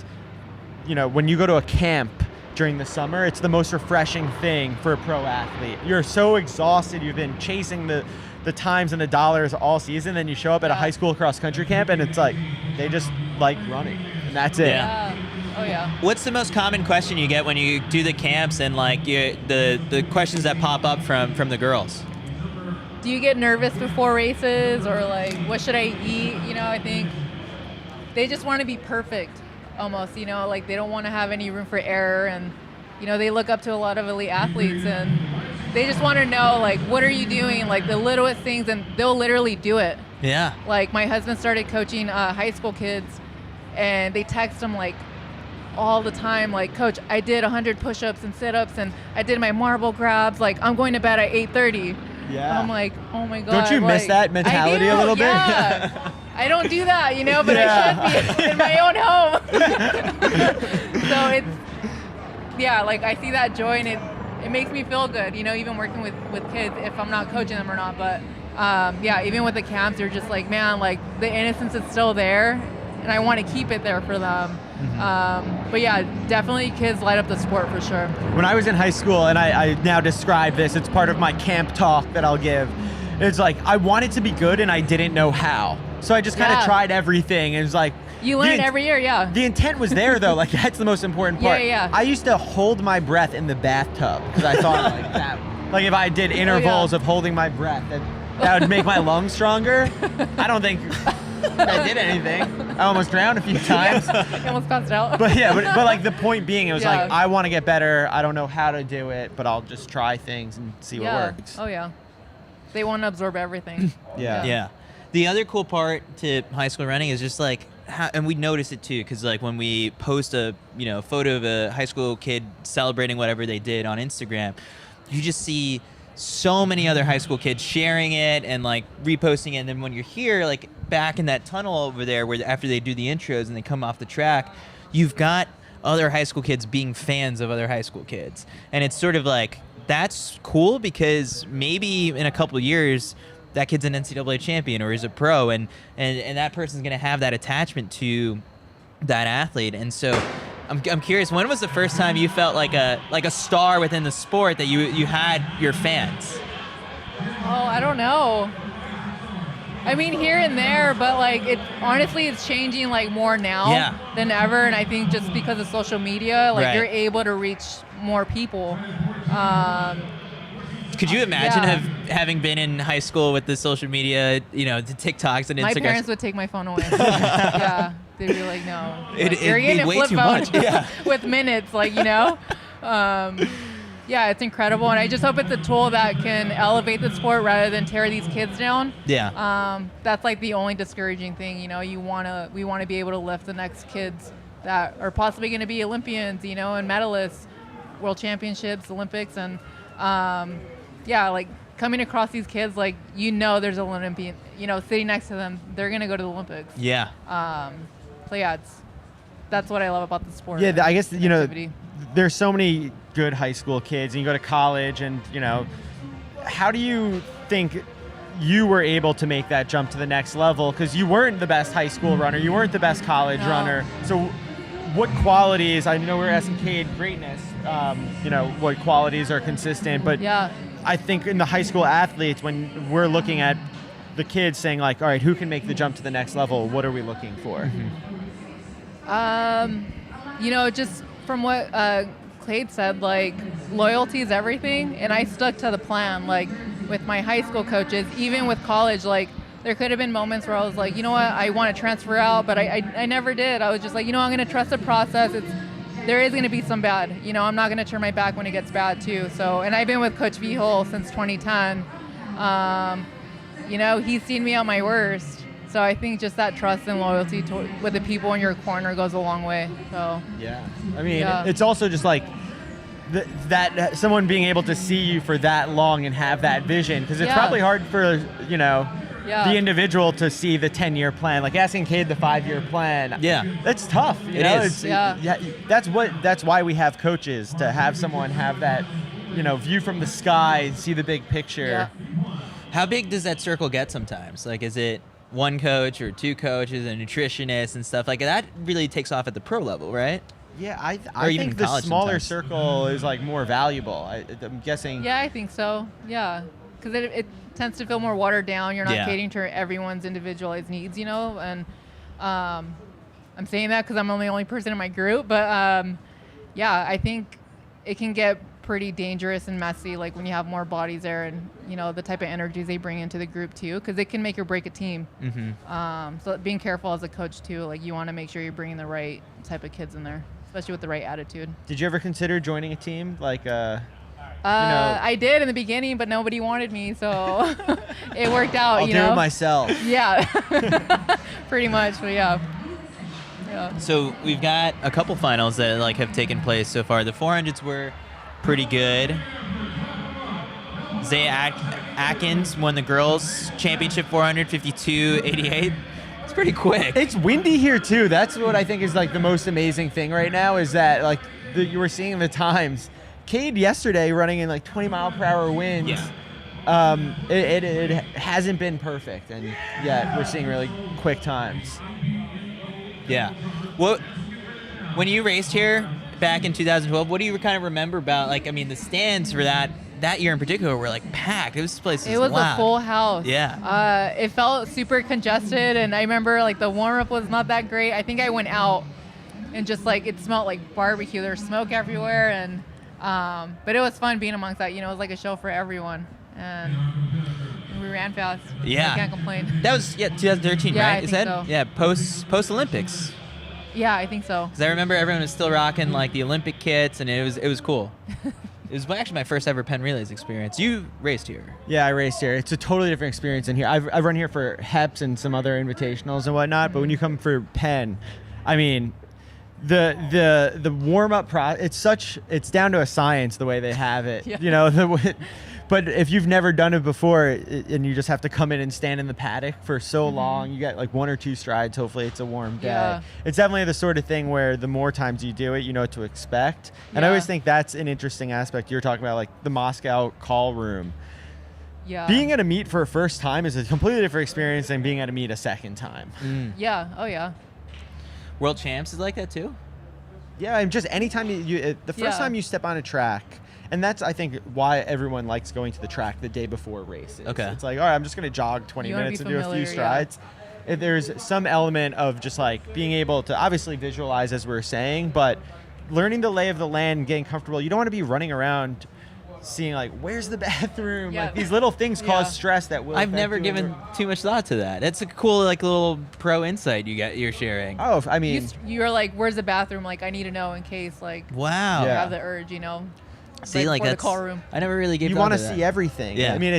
when you go to a camp during the summer, it's the most refreshing thing for a pro athlete. You're so exhausted, you've been chasing the times and the dollars all season, then you show up at a high school cross country camp and it's like, they just like running, and that's it. Yeah. Oh, yeah. What's the most common question you get when you do the camps, and like the questions that pop up from the girls? Do you get nervous before races, or like, what should I eat? I think they just want to be perfect almost, like they don't want to have any room for error. And, they look up to a lot of elite athletes, and they just want to know, like, what are you doing? Like the littlest things, and they'll literally do it. Yeah. Like, my husband started coaching high school kids, and they text him like all the time, like, Coach, I did 100 push-ups and sit-ups, and I did my marble grabs. Like, I'm going to bed at 8:30. Yeah. I'm like, oh my God. Don't you miss that mentality a little bit? Yeah. I don't do that, but I should be in my own home. So it's, like, I see that joy, and it makes me feel good, even working with kids, if I'm not coaching them or not. But even with the camps, you're just like, man, like, the innocence is still there, and I want to keep it there for them. But yeah, definitely kids light up the sport for sure. When I was in high school, and I now describe this, it's part of my camp talk that I'll give. It's like, I wanted to be good and I didn't know how. So I just kind of tried everything, and it's like, you learn every year, The intent was there, though. Like, that's the most important part. Yeah. I used to hold my breath in the bathtub because I thought, like, that. Like, if I did intervals of holding my breath, that would make my lungs stronger. I don't think I did anything. I almost drowned a few times. I almost passed out. But like, the point being, it was like, I want to get better. I don't know how to do it, but I'll just try things and see what works. Oh yeah. They want to absorb everything. Yeah. The other cool part to high school running is just like, and we notice it too, because like when we post a photo of a high school kid celebrating whatever they did on Instagram, you just see so many other high school kids sharing it and like reposting it. And then when you're here, like back in that tunnel over there, where after they do the intros and they come off the track, you've got other high school kids being fans of other high school kids, and it's sort of like, that's cool, because maybe in a couple of years that kid's an NCAA champion or is a pro, and that person's going to have that attachment to that athlete. And so I'm curious, when was the first time you felt like a star within the sport, that you had your fans? Oh, I don't know. I mean, here and there, but like, honestly, it's changing like more now than ever. And I think just because of social media, like you're able to reach more people. Could you imagine having been in high school with the social media, the TikToks and Instagram? My parents would take my phone away. Yeah, they'd be like, no. Like, you're getting way too much. With minutes, like, yeah, it's incredible. And I just hope it's a tool that can elevate the sport rather than tear these kids down. Yeah. That's like the only discouraging thing, we want to be able to lift the next kids that are possibly going to be Olympians, and medalists. World Championships, Olympics, and like coming across these kids, like there's an Olympian, sitting next to them, they're gonna go to the Olympics. Yeah. So yeah, that's what I love about the sport. Yeah, I guess activity. There's so many good high school kids, and you go to college, and how do you think you were able to make that jump to the next level? Because you weren't the best high school runner, you weren't the best college runner. So what qualities, I know we're asking Cade greatness, what qualities are consistent, but I think in the high school athletes, when we're looking at the kids saying like, all right, who can make the jump to the next level, what are we looking for? Just from what Cade said, like loyalty is everything, and I stuck to the plan. Like with my high school coaches, even with college, like there could have been moments where I was like, I want to transfer out, but I never did. I was just like, I'm going to trust the process. There is going to be some bad. I'm not going to turn my back when it gets bad too. So, and I've been with Coach Vihol since 2010. He's seen me at my worst. So I think just that trust and loyalty with the people in your corner goes a long way. So yeah, I mean, it's also just like that someone being able to see you for that long and have that vision, because it's probably hard for the individual to see the 10-year plan. Like asking Cade the 5-year plan. Yeah, that's tough. It is. That's why we have coaches, to have someone have that view from the sky, see the big picture. Yeah. How big does that circle get sometimes? Like, is it one coach or two coaches, a nutritionist and stuff like that? Really takes off at the pro level, right? Yeah, I think the smaller circle is like more valuable. I'm guessing. Yeah, I think so. Yeah, because it tends to feel more watered down. You're not catering to everyone's individualized needs, and I'm saying that because I'm the only person in my group. But I think it can get pretty dangerous and messy, like when you have more bodies there, and the type of energies they bring into the group too, because it can make or break a team. So being careful as a coach too, like you want to make sure you're bringing the right type of kids in there, especially with the right attitude. Did you ever consider joining a team like I did in the beginning, but nobody wanted me, so it worked out. I'll do it myself. Yeah, pretty much. But yeah. So we've got a couple finals that have taken place so far. The 400s were pretty good. Zaya Akins won the girls championship 400, 52.88. It's pretty quick. It's windy here too. That's what I think is the most amazing thing right now, is that you were seeing the times. Cade yesterday running in 20-mile-per-hour winds. Yeah. It hasn't been perfect, and yet we're seeing really quick times. Yeah. When you raced here back in 2012, what do you kind of remember about, the stands for that year in particular were packed. It was loud. A full house. Yeah. It felt super congested, and I remember the warm-up was not that great. I think I went out and just it smelled like barbecue. There was smoke everywhere, and but it was fun being amongst that. It was like a show for everyone, and we ran fast. Yeah. I can't complain. That was 2013, yeah, right? I think so. Yeah, post Olympics. Yeah, I think so. Because I remember everyone was still rocking the Olympic kits, and it was cool. It was actually my first ever Penn Relays experience. You raced here. Yeah, I raced here. It's a totally different experience in here. I've run here for HEPs and some other invitationals and whatnot, but when you come for Penn, I mean, the warm up process, it's down to a science the way they have it. Yeah. But if you've never done it before, and you just have to come in and stand in the paddock for so long, you get one or two strides. Hopefully it's a warm day. Yeah. It's definitely the sort of thing where the more times you do it, you know what to expect. And I always think that's an interesting aspect. You're talking about the Moscow call room. Yeah. Being at a meet for a first time is a completely different experience than being at a meet a second time. Yeah. Oh yeah. World Champs is like that too? Yeah, and just anytime the first time you step on a track. And that's, I think, why everyone likes going to the track the day before races. Okay. It's all right, I'm just going to jog 20 minutes and do a few strides. Yeah. There's some element of just being able to obviously visualize, as we were saying, but learning the lay of the land and getting comfortable. You don't want to be running around seeing where's the bathroom? Yeah. These little things cause stress that will. I've never given too much thought to that. That's a cool little pro insight you're sharing. Oh, I mean, you're where's the bathroom? I need to know in case wow. You have the urge, See, that's the call room. I never really gave. You want to see everything. Yeah. I mean,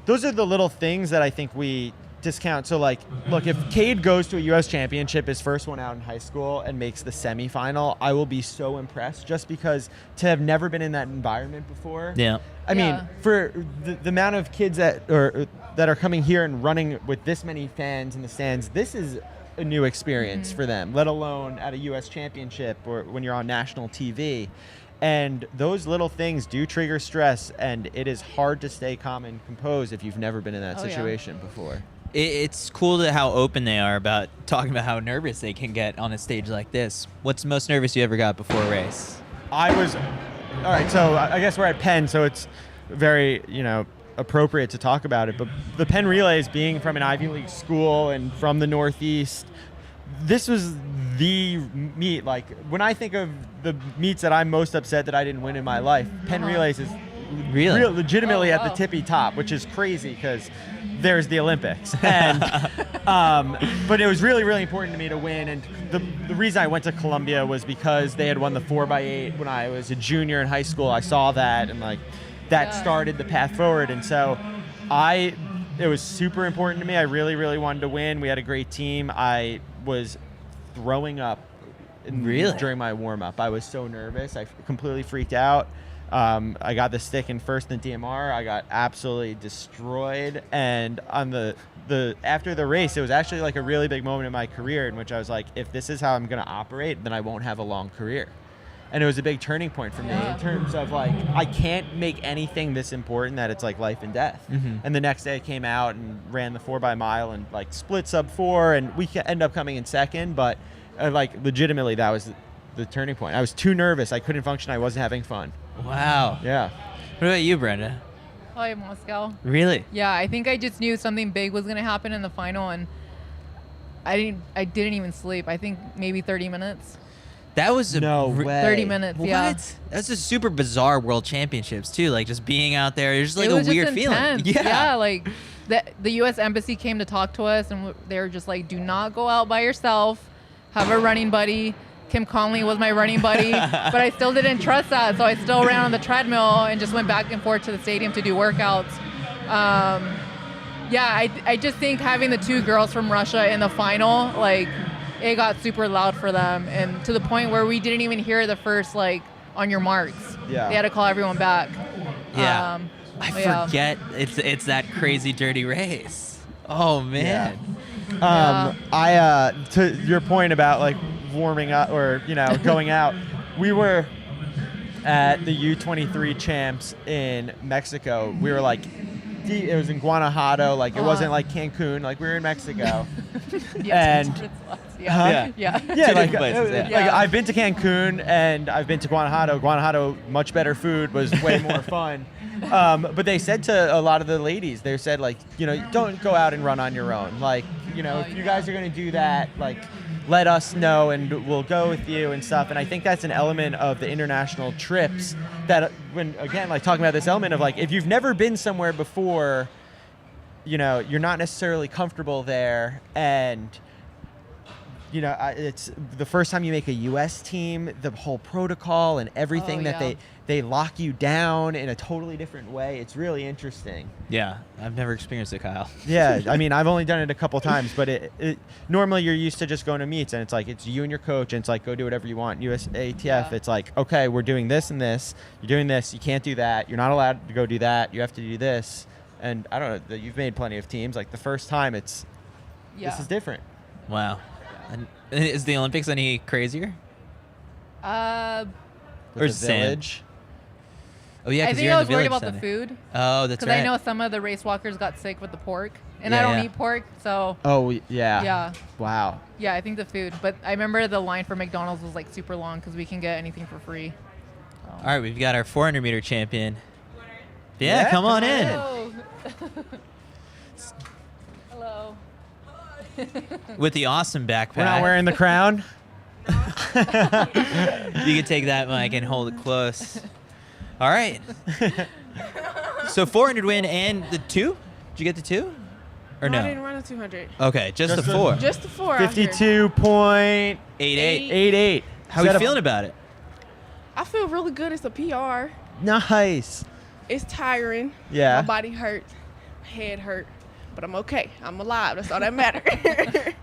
those are the little things that I think we discount. So, like, look, if Cade goes to a U.S. championship, his first one out in high school, and makes the semifinal, I will be so impressed, just because to have never been in that environment before. Yeah. I mean, for the amount of kids that are coming here and running with this many fans in the stands, this is a new experience for them, let alone at a U.S. championship or when you're on national TV. And those little things do trigger stress, and it is hard to stay calm and composed if you've never been in that situation before. It's cool to how open they are about talking about how nervous they can get on a stage like this. What's the most nervous you ever got before a race? All right, so I guess we're at Penn, so it's very, appropriate to talk about it. But the Penn Relays, being from an Ivy League school and from the Northeast, this was the meet. Like, when I think of the meets that I'm most upset that I didn't win in my life, Penn Relays is legitimately at the tippy top, which is crazy because there's the Olympics. And but it was really, really important to me to win. And the reason I went to Columbia was because they had won the 4x8 when I was a junior in high school. I saw that, and like that started the path forward. And so it was super important to me. I really, really wanted to win. We had a great team. I was throwing up during my warm-up. I was so nervous. I completely freaked out. I got the stick in first in the DMR. I got absolutely destroyed. And on the after the race, it was actually like a really big moment in my career in which I was like, if this is how I'm going to operate, then I won't have a long career. And it was a big turning point for me in terms of like, I can't make anything this important that it's like life and death. And the next day I came out and ran the 4x mile and like split sub 4, and we end up coming in second, but like legitimately that was the turning point. I was too nervous. I couldn't function. I wasn't having fun. Wow. Yeah. What about you, Brenda? Probably Moscow. Really? Yeah, I think I just knew something big was going to happen in the final, and I didn't even sleep. I think maybe 30 minutes. That was no way. 30 minutes, yeah. What? That's just super bizarre World Championships too. Like just being out there, there's like it was a weird just feeling. Intense. Yeah, like the U.S. Embassy came to talk to us, and they were just like, "Do not go out by yourself. Have a running buddy." Kim Conley was my running buddy, but I still didn't trust that, so I still ran on the treadmill and just went back and forth to the stadium to do workouts. I just think having the two girls from Russia in the final, like, it got super loud for them, and to the point where we didn't even hear the first, like, on your marks. Yeah. They had to call everyone back. Yeah. I forget it's that crazy dirty race. Oh man. Yeah. To your point about like warming up or going out, we were at the U23 champs in Mexico. We were like, it was in Guanajuato, like it wasn't like Cancun, like we were in Mexico. I've been to Cancun and I've been to Guanajuato. Guanajuato, much better food, was way more fun. But they said to a lot of the ladies, they said like, don't go out and run on your own. Like, if you guys are going to do that, like, let us know and we'll go with you and stuff. And I think that's an element of the international trips that when, again, like talking about this element of like, if you've never been somewhere before, you're not necessarily comfortable there. And, it's the first time you make a U.S. team, the whole protocol and everything they lock you down in a totally different way. It's really interesting. Yeah, I've never experienced it, Kyle. Yeah, I mean, I've only done it a couple times, but it normally you're used to just going to meets, and it's like it's you and your coach, and it's like go do whatever you want. USATF, it's like, okay, we're doing this and this. You're doing this. You can't do that. You're not allowed to go do that. You have to do this. And I don't know. You've made plenty of teams. Like the first time, this is different. Wow. And is the Olympics any crazier? Or village? Oh yeah, I think I was worried about the food. Oh, that's right. Because I know some of the race walkers got sick with the pork, and I don't eat pork, so. Oh yeah. Yeah. Wow. Yeah, I think the food, but I remember the line for McDonald's was like super long because we can get anything for free. All right, we've got our 400-meter champion. Yeah, come on in. Hello. With the awesome backpack. We're not wearing the crown. You can take that mic and hold it close. All right. So 400 win and the 2? Did you get the 2? Or no? I didn't run a 200. Okay, just the 4. Just the 4. 52.88. 88. How are you feeling about it? I feel really good. It's a PR. Nice. It's tiring. Yeah. My body hurts. My head hurt. but I'm okay. I'm alive. That's all that matters.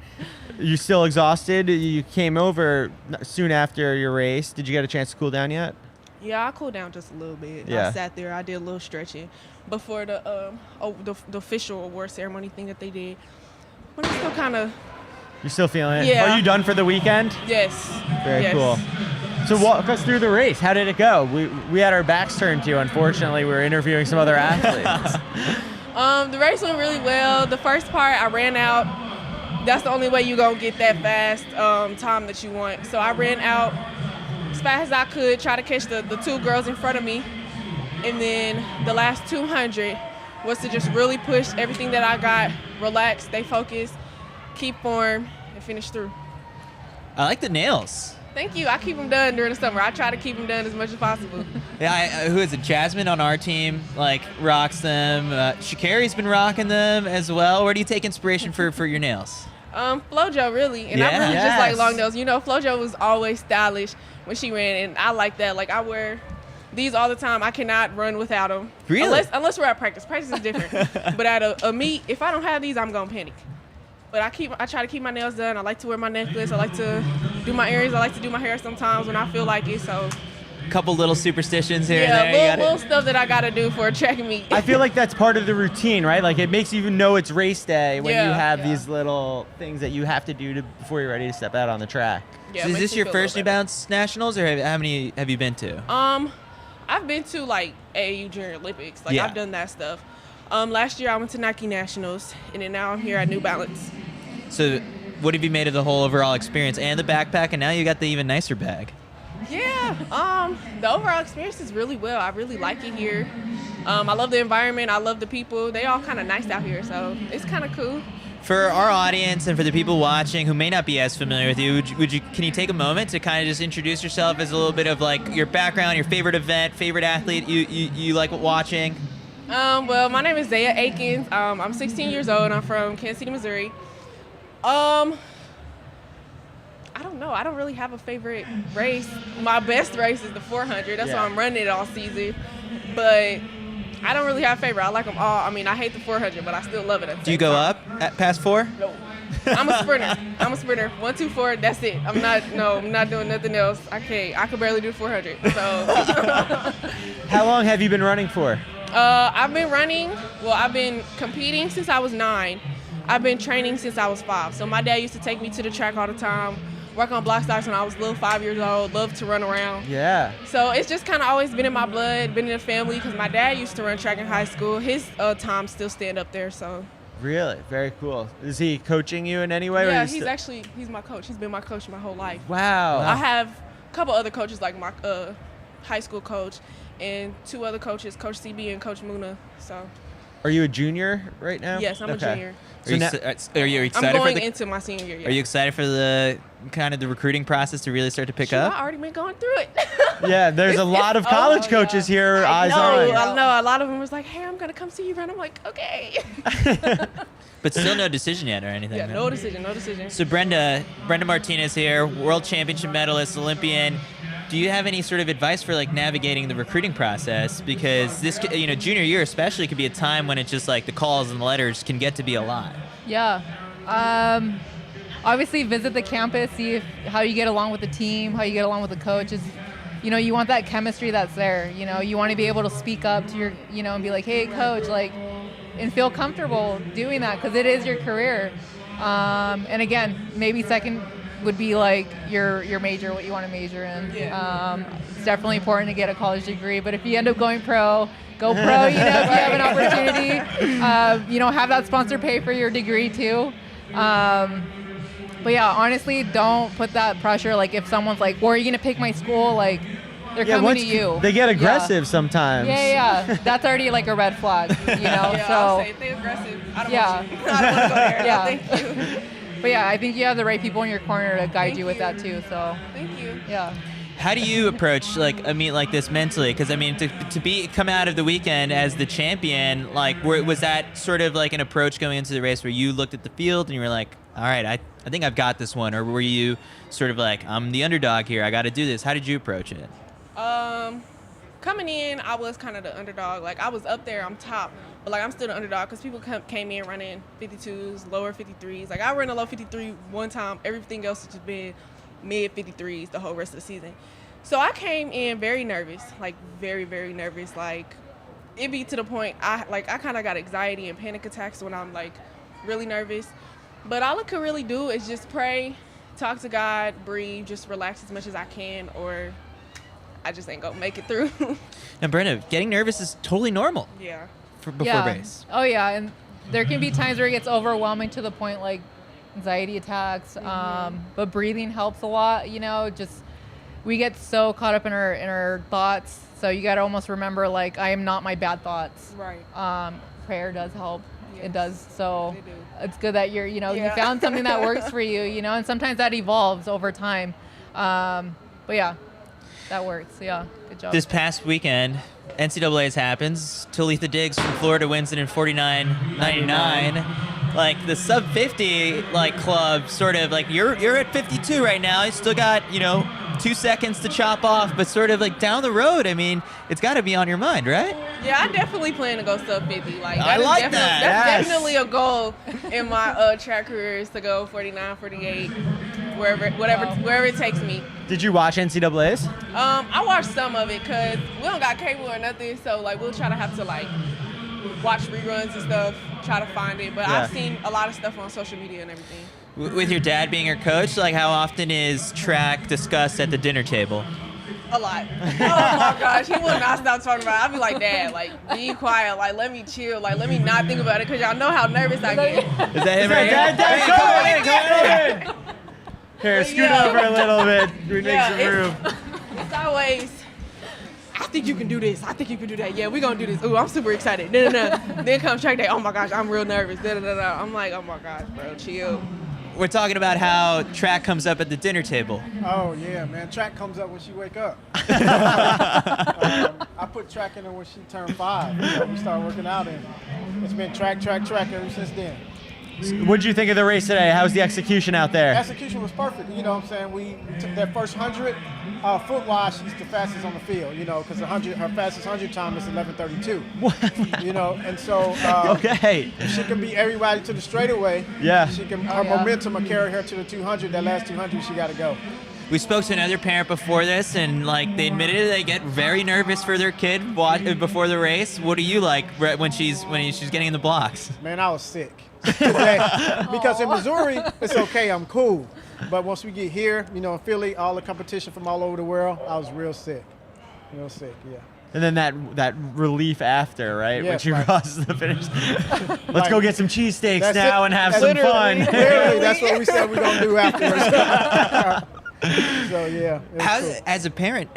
You still exhausted? You came over soon after your race. Did you get a chance to cool down yet? Yeah, I cooled down just a little bit. Yeah. I sat there. I did a little stretching before the official award ceremony thing that they did. But I'm still kind of. You're still feeling it? Yeah. Are you done for the weekend? Yes. Very yes. cool. So walk us through the race. How did it go? We had our backs turned to you. Unfortunately, we were interviewing some other athletes. The race went really well. The first part, I ran out. That's the only way you're going to get that fast time that you want. So I ran out as fast as I could, try to catch the two girls in front of me. And then the last 200 was to just really push everything that I got, relax, stay focused, keep form, and finish through. I like the nails. Thank you. I keep them done during the summer. I try to keep them done as much as possible. Yeah, who is it? Jasmine on our team, like, rocks them. Sha'Carri's been rocking them as well. Where do you take inspiration for your nails? Flojo, really. And I really just like long nails. You know, Flojo was always stylish when she ran, and I like that. Like, I wear these all the time. I cannot run without them. Really? Unless we're at practice. Practice is different. But at a meet, if I don't have these, I'm going to panic. But I try to keep my nails done. I like to wear my necklace. I like to do my earrings. I like to do my hair sometimes when I feel like it. So couple little superstitions here yeah, and there. Little stuff that I got to do for a track meet. I feel like that's part of the routine, right? Like, it makes you even know it's race day when you have these little things that you have to do before you're ready to step out on the track. Yeah, So is this your first New Balance Nationals, or how many have you been to? I've been to like AAU Junior Olympics. Like I've done that stuff. Last year I went to Nike Nationals, and then now I'm here at New Balance. So what have you made of the whole overall experience and the backpack, and now you got the even nicer bag? Yeah, the overall experience is really well. I really like it here. I love the environment. I love the people. They all kind of nice out here, so it's kind of cool. For our audience and for the people watching who may not be as familiar with you, can you take a moment to kind of just introduce yourself as a little bit of like your background, your favorite event, favorite athlete you like watching? Well, my name is Zaya Akins. I'm 16 years old. I'm from Kansas City, Missouri. I don't know. I don't really have a favorite race. My best race is the 400. That's why I'm running it all season. But I don't really have a favorite. I like them all. I mean, I hate the 400, but I still love it. Do you go up at past 4? No. I'm a sprinter. 1, 2, 4. That's it. I'm not doing nothing else. I could barely do 400. So. How long have you been running for? I've been competing since I was 9. I've been training since I was 5. So my dad used to take me to the track all the time, work on block stocks when I was little, 5 years old, loved to run around. Yeah. So it's just kind of always been in my blood, been in the family, because my dad used to run track in high school. His times still stand up there, so. Really? Very cool. Is he coaching you in any way? Yeah, he's my coach. He's been my coach my whole life. Wow. I have a couple other coaches, like my high school coach and 2 other coaches, Coach CB and Coach Muna, so. Are you a junior right now? Yes, I'm a junior. Are you excited I'm going for into my senior year. Yeah. Are you excited for the kind of the recruiting process to really start to pick up? I've already been going through it. Yeah, there's a lot of college coaches here. I on. know. A lot of them was like, "Hey, I'm gonna come see you run." I'm like, "Okay." But still no decision yet or anything. Yeah, no decision. So Brenda Martinez here, world championship medalist, Olympian. Do you have any sort of advice for like navigating the recruiting process? Because this, junior year especially could be a time when it's just like the calls and the letters can get to be a lot. Yeah. Obviously visit the campus, see how you get along with the team, how you get along with the coaches. You want that chemistry that's there. You want to be able to speak up to your, and be like, hey, coach, like, and feel comfortable doing that because it is your career. And again, maybe second would be like your major, what you want to major in. Yeah. It's definitely important to get a college degree, but if you end up going pro, go pro, if you have an opportunity. Have that sponsor pay for your degree too. But yeah, honestly, don't put that pressure. Like if someone's like, where are you going to pick my school? Like they're coming to you. They get aggressive sometimes. Yeah. That's already like a red flag, Yeah, so. I'll say they're aggressive. I don't want you. I don't want to go there. Yeah. No, thank you. But yeah, I think you have the right people in your corner to guide you with that too. So. Thank you. Yeah. How do you approach like a meet like this mentally? Because I mean, to come out of the weekend as the champion, like was that sort of like an approach going into the race where you looked at the field and you were like, all right, I think I've got this one, or were you sort of like, I'm the underdog here, I got to do this? How did you approach it? Coming in, I was kind of the underdog. Like I was up there, I'm top, But, like, I'm still the underdog because people came in running 52s, lower 53s. Like, I ran a low 53 one time. Everything else has just been mid 53s the whole rest of the season. So I came in very nervous, like, very, very nervous. Like, it be to the point I kind of got anxiety and panic attacks when I'm, like, really nervous. But all I could really do is just pray, talk to God, breathe, just relax as much as I can, or I just ain't gonna make it through. And Brenda, getting nervous is totally normal. Yeah. Before race. Oh yeah, and there can be times where it gets overwhelming to the point like anxiety attacks. But breathing helps a lot. You know, just we get so caught up in our thoughts. So you gotta almost remember, like, I am not my bad thoughts. Right. Prayer does help. Yes, it does. So they do. it's good that you found something that works for you. You know, and sometimes that evolves over time. But yeah, that works. Yeah, good job. This past weekend, NCAA's happens. Talitha Diggs from Florida wins it in 49.99. Like the sub 50 club, sort of like you're at 52 right now. You still got 2 seconds to chop off, but sort of like down the road. I mean, it's got to be on your mind, right? Yeah, I definitely plan to go sub 50. Like I like that. That's definitely a goal in my track career is to go 49, 48, wherever it takes me. Did you watch NCAA's? I watched some of it because we don't got cable or nothing, so like we'll try to have to like watch reruns and stuff, try to find it. But I've seen a lot of stuff on social media and everything. With your dad being your coach, like how often is track discussed at the dinner table? A lot. Oh my gosh, he will not stop talking about it. I'll be like, Dad, like, be quiet, like, let me chill, like, let me not think about it, because y'all know how nervous I get. Is that him right here? Dad, come in. Here, scoot over a little bit. We make some room. It's always, I think you can do this. I think you can do that. Yeah, we're going to do this. Ooh, I'm super excited. No. Then comes track day. Oh my gosh, I'm real nervous. I'm like, oh my gosh, bro, chill. We're talking about how track comes up at the dinner table. Oh, yeah, man. Track comes up when she wake up. I put track in her when she turned 5. We started working out, and it's been track ever since then. What did you think of the race today? How's the execution out there? Execution was perfect. You know what I'm saying? We took that first 100. Foot-wise, she's the fastest on the field, because her fastest 100 time is 11:32. And so okay. She can beat everybody to the straightaway. Yeah. Her momentum will carry her to the 200. That last 200, she got to go. We spoke to another parent before this, and they admitted they get very nervous for their kid before the race. What do you like when she's getting in the blocks? Man, I was sick today because in Missouri it's okay, I'm cool, but once we get here, in Philly, all the competition from all over the world, I was real sick, yeah. And then that relief after, right? Yes, when she crosses the finish. Let's go get some cheesesteaks now and have some fun. Literally, that's what we said we're gonna do afterwards. So yeah. As a parent,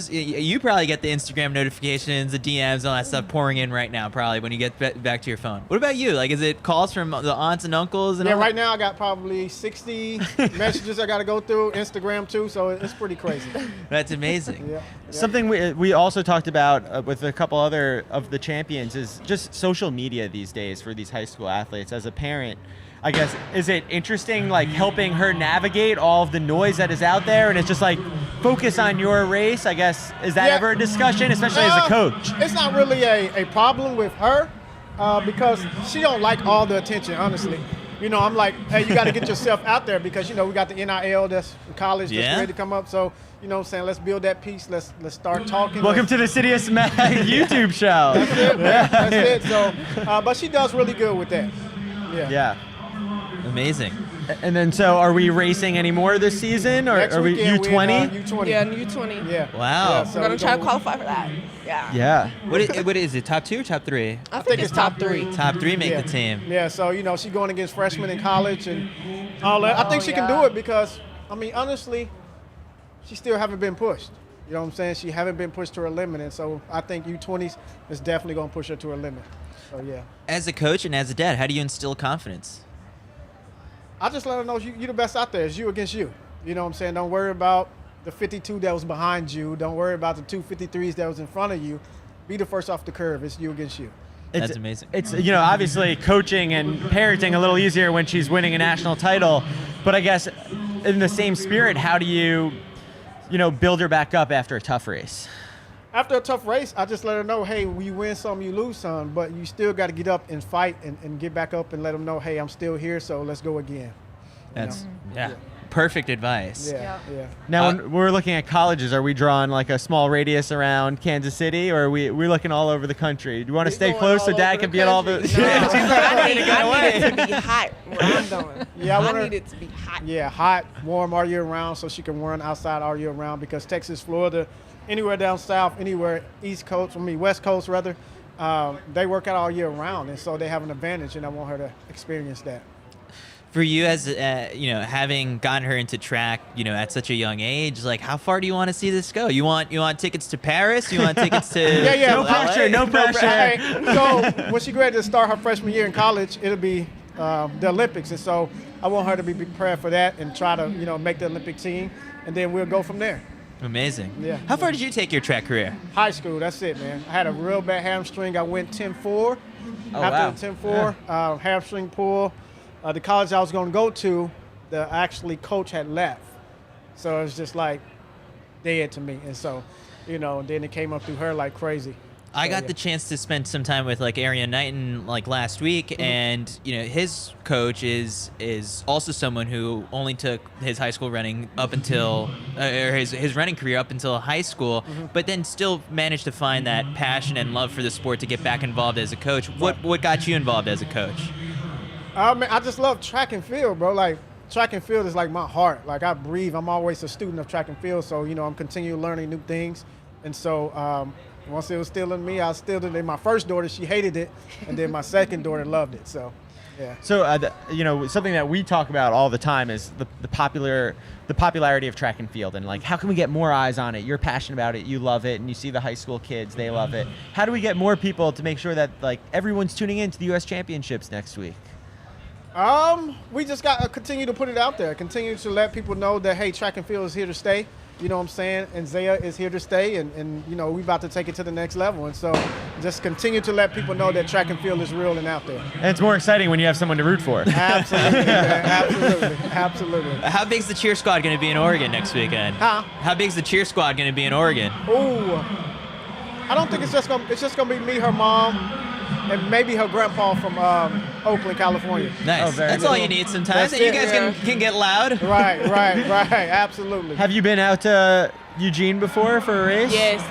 you probably get the Instagram notifications, the DMs, all that stuff pouring in right now, probably when you get back to your phone. What about you? Like, is it calls from the aunts and uncles? And right now I got probably 60 messages I got to go through. Instagram too, so it's pretty crazy. That's amazing. Yeah. Something we also talked about with a couple other of the champions is just social media these days for these high school athletes. As a parent, I guess, is it interesting, like, helping her navigate all of the noise that is out there, and it's just like, focus on your race, I guess? Is that ever a discussion, especially as a coach? It's not really a problem with her because she don't like all the attention, honestly. I'm like, hey, you got to get yourself out there because, we got the NIL that's in college that's ready to come up. So, what I'm saying, let's build that piece. Let's start talking. Welcome to the CITIUS MAG YouTube show. That's it, man. That's it. So, but she does really good with that. Yeah. Amazing. And then, so are we racing any more this season, or Next are we weekend U20? U20. Yeah, U20. Yeah. Wow. Yeah, so we're going to try to qualify for that. Yeah. Yeah. What is it? Top 2 or top 3? I think it's top 3. Top 3 make the team. Yeah, so, she's going against freshmen in college and all that. I think she can do it because, honestly, she still haven't been pushed. You know what I'm saying? She haven't been pushed to her limit, and so I think U20s is definitely going to push her to her limit. So, yeah. As a coach and as a dad, how do you instill confidence? I just let her know you're the best out there. It's you against you. You know what I'm saying? Don't worry about the 52 that was behind you. Don't worry about the 2 53s that was in front of you. Be the first off the curve. It's you against you. That's amazing. It's, obviously coaching and parenting a little easier when she's winning a national title. But I guess in the same spirit, how do you, build her back up after a tough race? After a tough race, I just let her know, hey, you win some, you lose some, but you still got to get up and fight and get back up and let them know, hey, I'm still here, so let's go again. That's perfect advice. Yeah. Now, when we're looking at colleges, are we drawing like a small radius around Kansas City, or are we're looking all over the country? Do you want to stay close so Dad can be at all the? I need it to be hot where I'm going. Yeah, I need it to be hot. Yeah, hot, warm all year round, so she can run outside all year round. Because Texas, Florida, anywhere down south, anywhere West Coast rather, they work out all year round, and so they have an advantage, and I want her to experience that. For you, as having gotten her into track, at such a young age, like how far do you want to see this go? You want tickets to Paris? You want tickets to yeah. No pressure. Hey, so when she graduates to start her freshman year in college, it'll be the Olympics, and so I want her to be prepared for that and try to make the Olympic team, and then we'll go from there. Amazing. Yeah. How far did you take your track career? High school, that's it, man. I had a real bad hamstring. I went 10-4. After the 10-4, hamstring pull. The college I was going to go to, the coach had left. So it was just like dead to me. And so, then it came up through her like crazy. I got the chance to spend some time with Arian Knighton last week, and his coach is also someone who only took his high school running up until or his running career up until high school, but then still managed to find that passion and love for the sport to get back involved as a coach. What got you involved as a coach? I just love track and field, bro. Like track and field is like my heart. Like I breathe. I'm always a student of track and field, so I'm continually learning new things, and so. Once it was still in me, I still did it. My first daughter, she hated it, and then my second daughter loved it. So, yeah. So, something that we talk about all the time is the popularity of track and field, and like how can we get more eyes on it? You're passionate about it, you love it, and you see the high school kids, they love it. How do we get more people to make sure that everyone's tuning in to the U.S. Championships next week? We just got to continue to put it out there, continue to let people know that hey, track and field is here to stay. You know what I'm saying? And Zaya is here to stay, and we about to take it to the next level. And so just continue to let people know that track and field is real and out there. And it's more exciting when you have someone to root for. Absolutely, man. Absolutely. How big's the cheer squad going to be in Oregon next weekend? Huh? How big's the cheer squad going to be in Oregon? Ooh, I don't think it's just gonna be me, her mom, and maybe her grandpa from Oakland, California. Nice. That's all you need sometimes. That's You guys can get loud. Right. Absolutely. Have you been out to Eugene before for a race? Yes.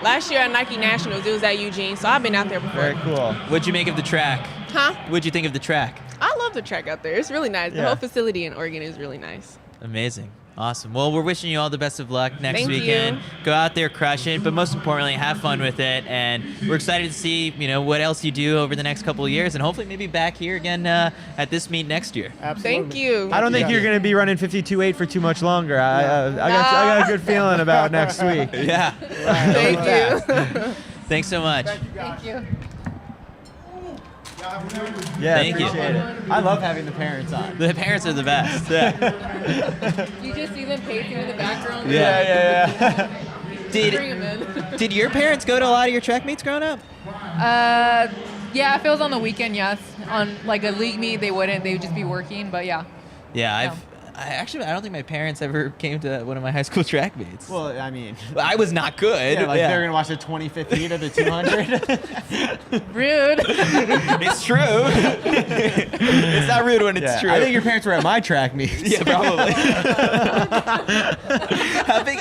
Last year at Nike Nationals, it was at Eugene, so I've been out there before. Very cool. What'd you make of the track? Huh? What'd you think of the track? I love the track out there. It's really nice. The Yeah. whole facility in Oregon is really nice. Amazing. Awesome. Well, we're wishing you all the best of luck next Thank weekend. you. Go out there, crush it, but most importantly, have fun with it. And we're excited to see, what else you do over the next couple of years, and hopefully maybe back here again at this meet next year. Absolutely. Thank you. I don't think you're going to be running 52.8 for too much longer. I got a good feeling about next week. Yeah. Thank you. Thanks so much. Thank you. Yeah, Thank you. appreciate it. I love having the parents on. The parents are the best. Yeah. You just see them pacing in the background. Yeah. Did your parents go to a lot of your track meets growing up? Yeah, if it was on the weekend, yes. On like a league meet, they wouldn't. They would just be working. But yeah. Yeah, I don't think my parents ever came to one of my high school track meets. Well, I mean, I was not good. they're going to watch the 25th heat of the 200. Rude. It's true. It's not rude when it's true. I think your parents were at my track meets. Yeah, probably.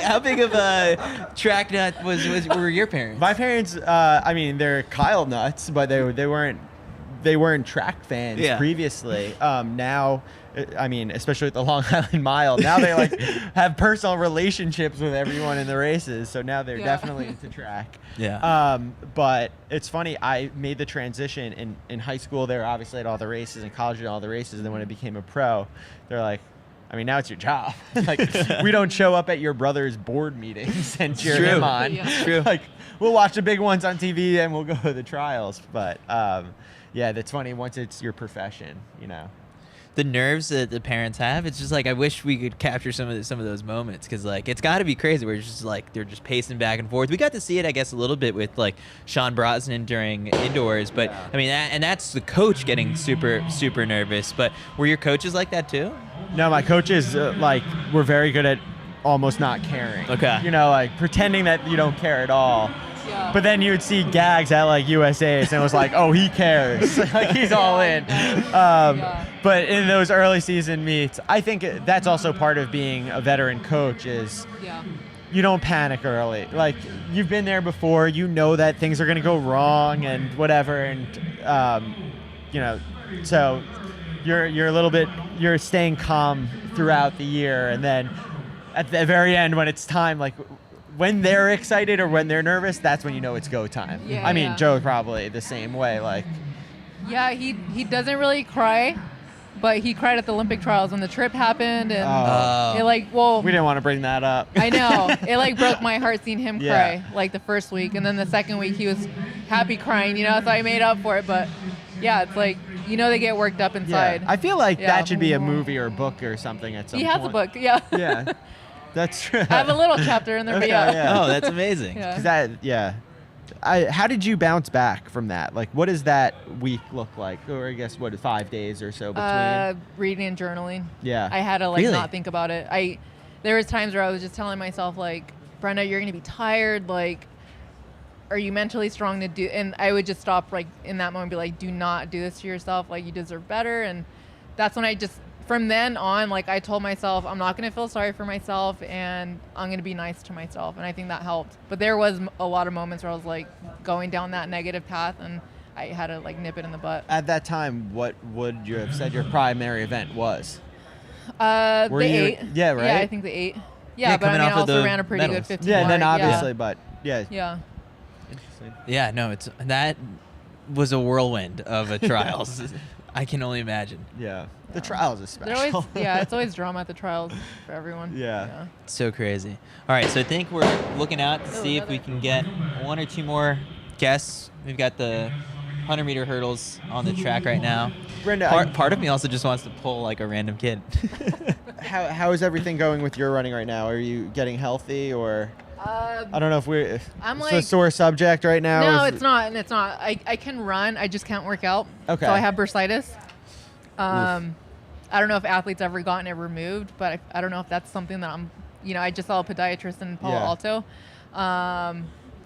How big of a track nut were your parents? My parents, they're Kyle nuts, but they weren't track fans previously. Now, especially with the Long Island Mile, now they have personal relationships with everyone in the races. So now they're definitely into track. Yeah. But it's funny, I made the transition in high school. They were obviously at all the races, in college at all the races. And then when I became a pro, they're like, now it's your job. We don't show up at your brother's board meetings and cheer him on. Yeah. It's true. We'll watch the big ones on TV and we'll go to the trials. But that's funny once it's your profession, The nerves that the parents have, it's just I wish we could capture some of those moments, because it's got to be crazy where it's just they're just pacing back and forth. We got to see it, I guess, a little bit with Sean Brosnan during indoors, but that's the coach getting super nervous. But were your coaches like that too? No, my coaches were very good at almost not caring. Okay. You know, like pretending that you don't care at all. Yeah. But then you would see gags at like USA's and it was like, oh, he cares. Like he's all in. But in those early season meets, I think that's also part of being a veteran coach is you don't panic early. Like you've been there before, you know that things are going to go wrong and whatever. And, you know, so you're a little bit, you're staying calm throughout the year. And then at the very end, when it's time, like when they're excited or when they're nervous, that's when you know it's go time. Yeah, I mean, Joe's probably the same way. Like, yeah, he doesn't really cry, but he cried at the Olympic trials when the trip happened, and it like, well, we didn't want to bring that up. I know it like broke my heart seeing him cry like the first week, and then the second week he was happy crying, you know, so I made up for it. But yeah, it's like, you know, they get worked up inside. I feel like that should be a movie or a book or something at some point. He has a book, yeah. Yeah. That's true. I have a little chapter in there, but Oh, that's amazing. How did you bounce back from that? Like, what does that week look like? Or I guess, 5 days or so between? Reading and journaling. Yeah. I had to like Really? not think about it. There was times where I was just telling myself like, Brenda, you're gonna be tired. Like, are you mentally strong to do? And I would just stop like in that moment, and be like, do not do this to yourself. Like, you deserve better. And that's when I just, from then on, like I told myself, I'm not going to feel sorry for myself and I'm going to be nice to myself. And I think that helped. But there was a lot of moments where I was like going down that negative path and I had to like nip it in the butt. At that time, what would you have said your primary event was? The 8. Yeah, right? Yeah, I think the 8. Yeah, but I mean, I also ran a pretty good 15. Yeah, and then obviously, but Yeah. Interesting. Yeah, no, that was a whirlwind of a trials. I can only imagine. Yeah. The trials is special. They're always, it's always drama at the trials for everyone. Yeah. So crazy. All right, so I think we're looking out to see if we can get one or two more guests. We've got the 100-meter hurdles on the track right now. Brenda, part of me also just wants to pull like a random kid. How is everything going with your running right now? Are you getting healthy or? I don't know if I'm it's like, a sore subject right now. No, it's not. And it's not. I can run. I just can't work out. Okay. So I have bursitis. I don't know if athletes ever gotten it removed, but I don't know if that's something that I'm, I just saw a podiatrist in Palo Alto.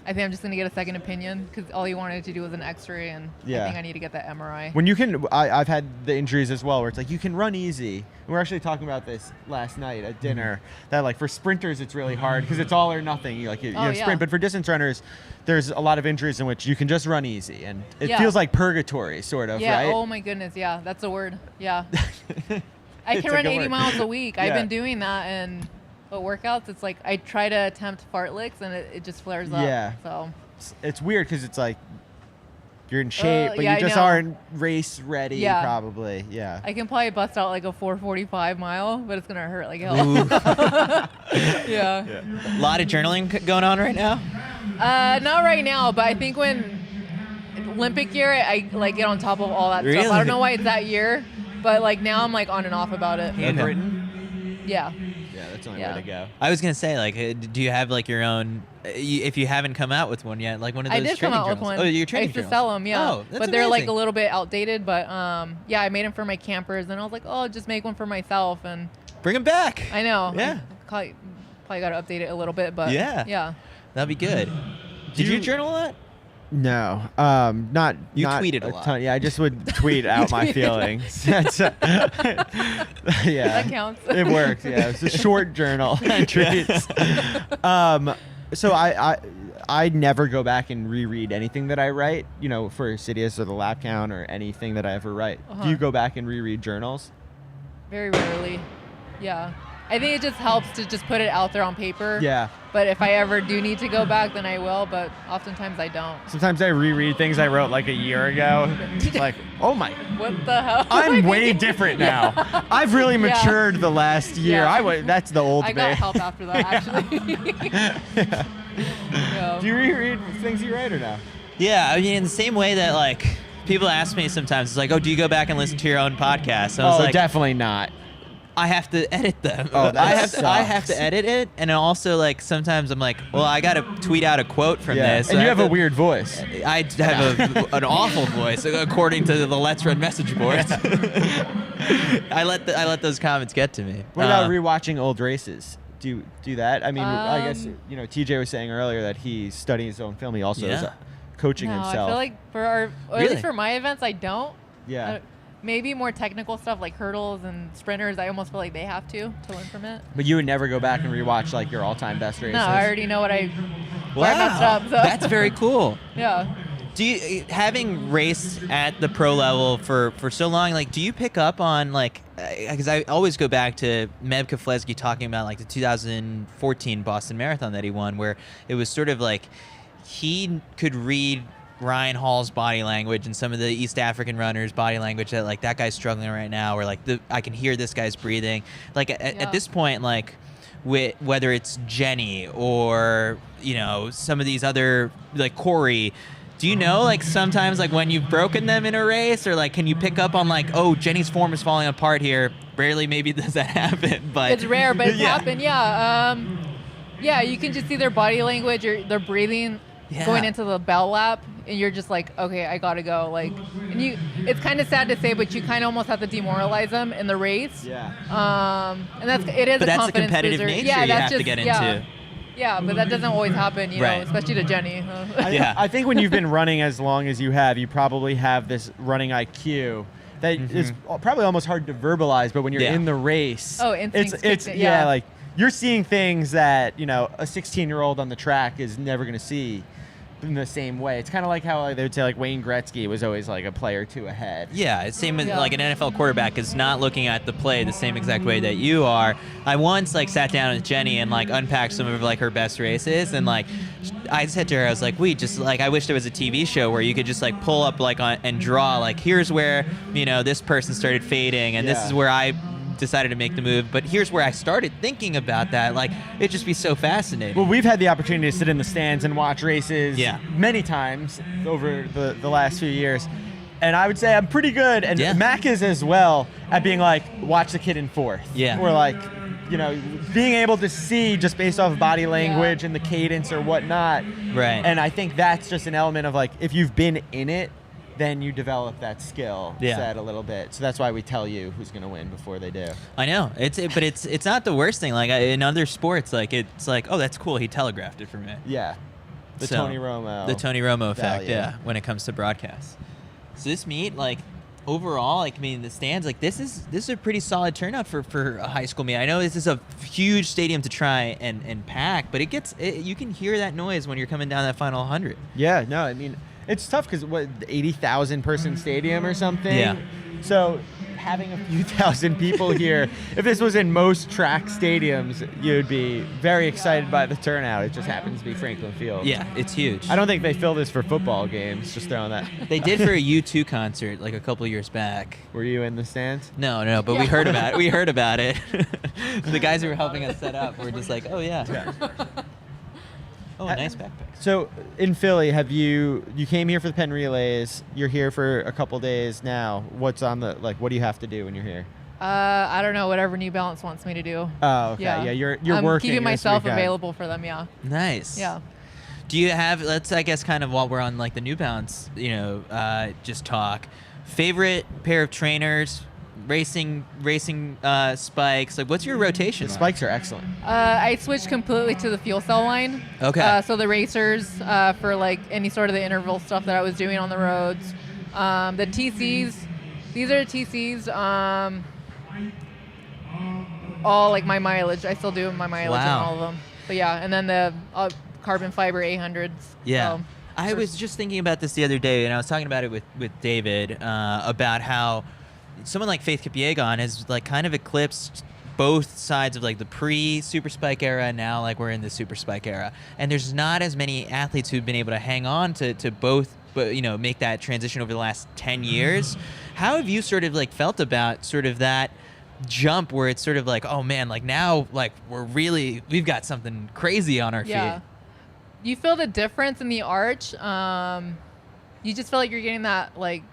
I think I'm just going to get a second opinion because all he wanted to do was an x-ray, and I think I need to get that MRI. When you can, I've had the injuries as well where it's like you can run easy. And we're actually talking about this last night at dinner, that like for sprinters it's really hard because it's all or nothing. You sprint, but for distance runners, there's a lot of injuries in which you can just run easy, and it feels like purgatory, sort of, right? Oh my goodness, yeah, that's a word. Yeah. I can run 80 miles a week. I've been doing that, and but workouts, it's like I try to attempt fartleks and it just flares up. Yeah. So it's weird because it's like you're in shape, but you just aren't race ready, probably. Yeah. I can probably bust out like a 4:45 mile, but it's gonna hurt like hell. Yeah. A lot of journaling going on right now? Not right now, but I think when Olympic year, I like get on top of all that stuff. I don't know why it's that year, but like now I'm like on and off about it. Handwritten? Yeah. That's the only way to go. I was gonna say, like, do you have like your own? If you haven't come out with one yet, like one of those. I did come out with one. Oh, your training I used to sell them, yeah. Oh, that's but they're amazing. like a little bit outdated. But yeah, I made them for my campers, and I was like, oh, I'll just make one for myself and bring them back. I know. Yeah. Probably got to update it a little bit, but yeah. That'd be good. Did you journal a lot? No, not. You not tweeted a lot. Ton. Yeah, I just would tweet out my feelings. That's, yeah, that counts. It works. Yeah, it's a short journal entries. So I never go back and reread anything that I write. For CITIUS or the lap count or anything that I ever write. Do you go back and reread journals? Very rarely. Yeah. I think it just helps to just put it out there on paper. Yeah. But if I ever do need to go back, then I will. But oftentimes I don't. Sometimes I reread things I wrote like a year ago. Like, oh my. What the hell? I'm way different now. I've really matured the last year. Yeah. That's the old I me. got help after that, actually. Do you reread things you write or no? Yeah, I mean, in the same way that like people ask me sometimes, it's like, oh, do you go back and listen to your own podcast? I was like, definitely not. I have to edit them. Oh, that I have to edit it, and also like sometimes I'm like, well, I got to tweet out a quote from this. And you have a weird voice. I have an awful voice, according to the Let's Run message boards. I let those comments get to me. What about rewatching old races? do that? I mean, I guess TJ was saying earlier that he's studying his own film. He also is coaching himself. I feel like at least for my events, I don't. Yeah. Maybe more technical stuff like hurdles and sprinters. I almost feel like they have to learn from it. But you would never go back and rewatch like your all-time best races? No, I already know what I messed up. So. That's very cool. Yeah. Do you, having raced at the pro level for so long, like, do you pick up on, like, because I always go back to Meb Keflezighi talking about, like, the 2014 Boston Marathon that he won, where it was sort of like he could read Ryan Hall's body language and some of the East African runners' body language that, like, that guy's struggling right now, or, like, I can hear this guy's breathing. Like, at this point, like, whether it's Jenny or, some of these other, like, Corey, do you know, like, sometimes, like, when you've broken them in a race, or, like, can you pick up on, like, oh, Jenny's form is falling apart here? Rarely maybe does that happen, but... It's rare, but it's happened, yeah, you can just see their body language or their breathing going into the bell lap, and you're just like, okay, I gotta go. Like, and it's kind of sad to say, but you kind of almost have to demoralize them in the race. Yeah. And it is but a that's confidence the competitive booster. nature Yeah, you that's have just, to get into. Yeah, but that doesn't always happen, Right. especially to Jenny. I think when you've been running as long as you have, you probably have this running IQ that is probably almost hard to verbalize, but when you're in the race, it's like you're seeing things that, a 16-year-old on the track is never going to see in the same way. It's kind of like how they would say, like, Wayne Gretzky was always like a play or two ahead. Yeah, it's same as like an NFL quarterback is not looking at the play the same exact way that you are. I once like sat down with Jenny and like unpacked some of like her best races, and like I said to her, I was like, I wish there was a TV show where you could just like pull up like and draw like, here's where this person started fading, and this is where I decided to make the move, but here's where I started thinking about that. Like, it'd just be so fascinating. Well, we've had the opportunity to sit in the stands and watch races many times over the last few years, and I would say I'm pretty good, and Mac is as well, at being like, watch the kid in fourth. Or like, being able to see just based off of body language and the cadence or whatnot. Right. And I think that's just an element of like, if you've been in it, then you develop that skill set a little bit. So that's why we tell you who's going to win before they do. I know. But it's not the worst thing. Like in other sports, like it's like, oh, that's cool. He telegraphed it for me. Yeah. The Tony Romo effect, when it comes to broadcasts. So this meet, like, overall, like, I mean, the stands, like, this is a pretty solid turnout for a high school meet. I know this is a huge stadium to try and pack, but you can hear that noise when you're coming down that final 100. Yeah, no, I mean, it's tough because 80,000 person stadium or something. Yeah. So having a few thousand people here, if this was in most track stadiums, you'd be very excited by the turnout. It just happens to be Franklin Field. Yeah, it's huge. I don't think they fill this for football games, just throwing that. They did for a U2 concert like a couple years back. Were you in the stands? No, but we heard about it. We heard about it. The guys who were helping us set up were just like, oh, yeah. Oh, nice backpack. So in Philly, you came here for the Penn Relays. You're here for a couple days now. What's on what do you have to do when you're here? I don't know, whatever New Balance wants me to do. Oh, okay. Yeah, you're I'm working. keeping myself available for them, yeah. Nice. Yeah. Do you have, I guess kind of while we're on like the New Balance, just talk, favorite pair of trainers, racing spikes, like what's your rotation? The spikes are excellent. I switched completely to the fuel cell line. Okay. So the racers for like any sort of the interval stuff that I was doing on the roads. The TCs, these are the TCs. All like my mileage. I still do my mileage on all of them. But yeah, and then the carbon fiber 800s. Yeah. So, I was just thinking about this the other day, and I was talking about it with David about how someone like Faith Kipyegon has like kind of eclipsed both sides of like the pre-super spike era, and now like we're in the super spike era, and there's not as many athletes who've been able to hang on to both, but make that transition over the last 10 years. How have you sort of like felt about sort of that jump where it's sort of like, oh man, like now like we've got something crazy on our feet? You feel the difference in the arch. You just feel like you're getting that like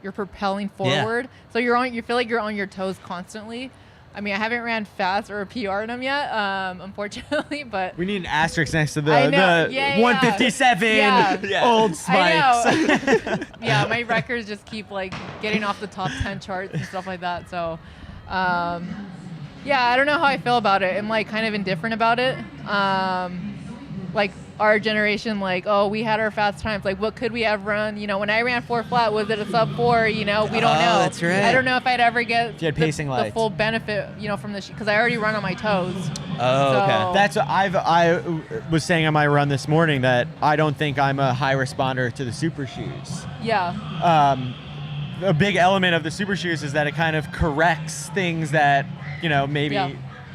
you're propelling forward. So you feel like you're on your toes constantly. I mean, I haven't ran fast or a PR in them yet, unfortunately, but we need an asterisk next to the 157 old spikes. Yeah, my records just keep like getting off the top 10 charts and stuff like that. So Yeah, I don't know how I feel about it. I'm like kind of indifferent about it. Like our generation, like, oh, we had our fast times. Like, what could we have run? You know, when I ran 4 flat, was it a sub 4? You know, we don't know. That's right. I don't know if I'd ever get you had pacing the lights. full benefit, you know, from this, because I already run on my toes. Oh, So- okay. That's I was saying on my run this morning that I don't think I'm a high responder to the super shoes. Yeah. A big element of the super shoes is that it kind of corrects things that, you know, maybe Yeah.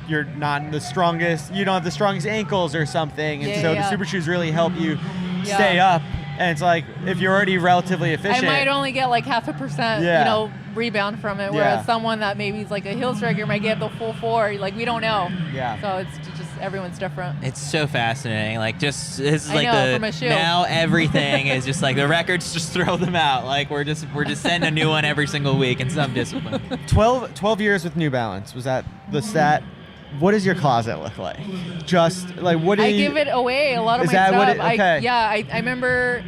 you're not the strongest, you don't have the strongest ankles or something. And Yeah, so yeah. the super shoes really help you Yeah. stay up. And it's like, if you're already relatively I efficient. might only get like 0.5%, Yeah. you know, rebound from it, Yeah. whereas someone that maybe is like a heel striker might get the full 4. Like, we don't know. Yeah. So it's just everyone's different. It's so fascinating. Like, just this is I like know, from a shoe. now everything is just like the records. Just throw them out. Like we're just sending a new one every single week in some discipline. 12 years with New Balance. Was that the stat? What does your closet look like? Just like, what do I you give it away, a lot of Is my that stuff. what it- okay. I remember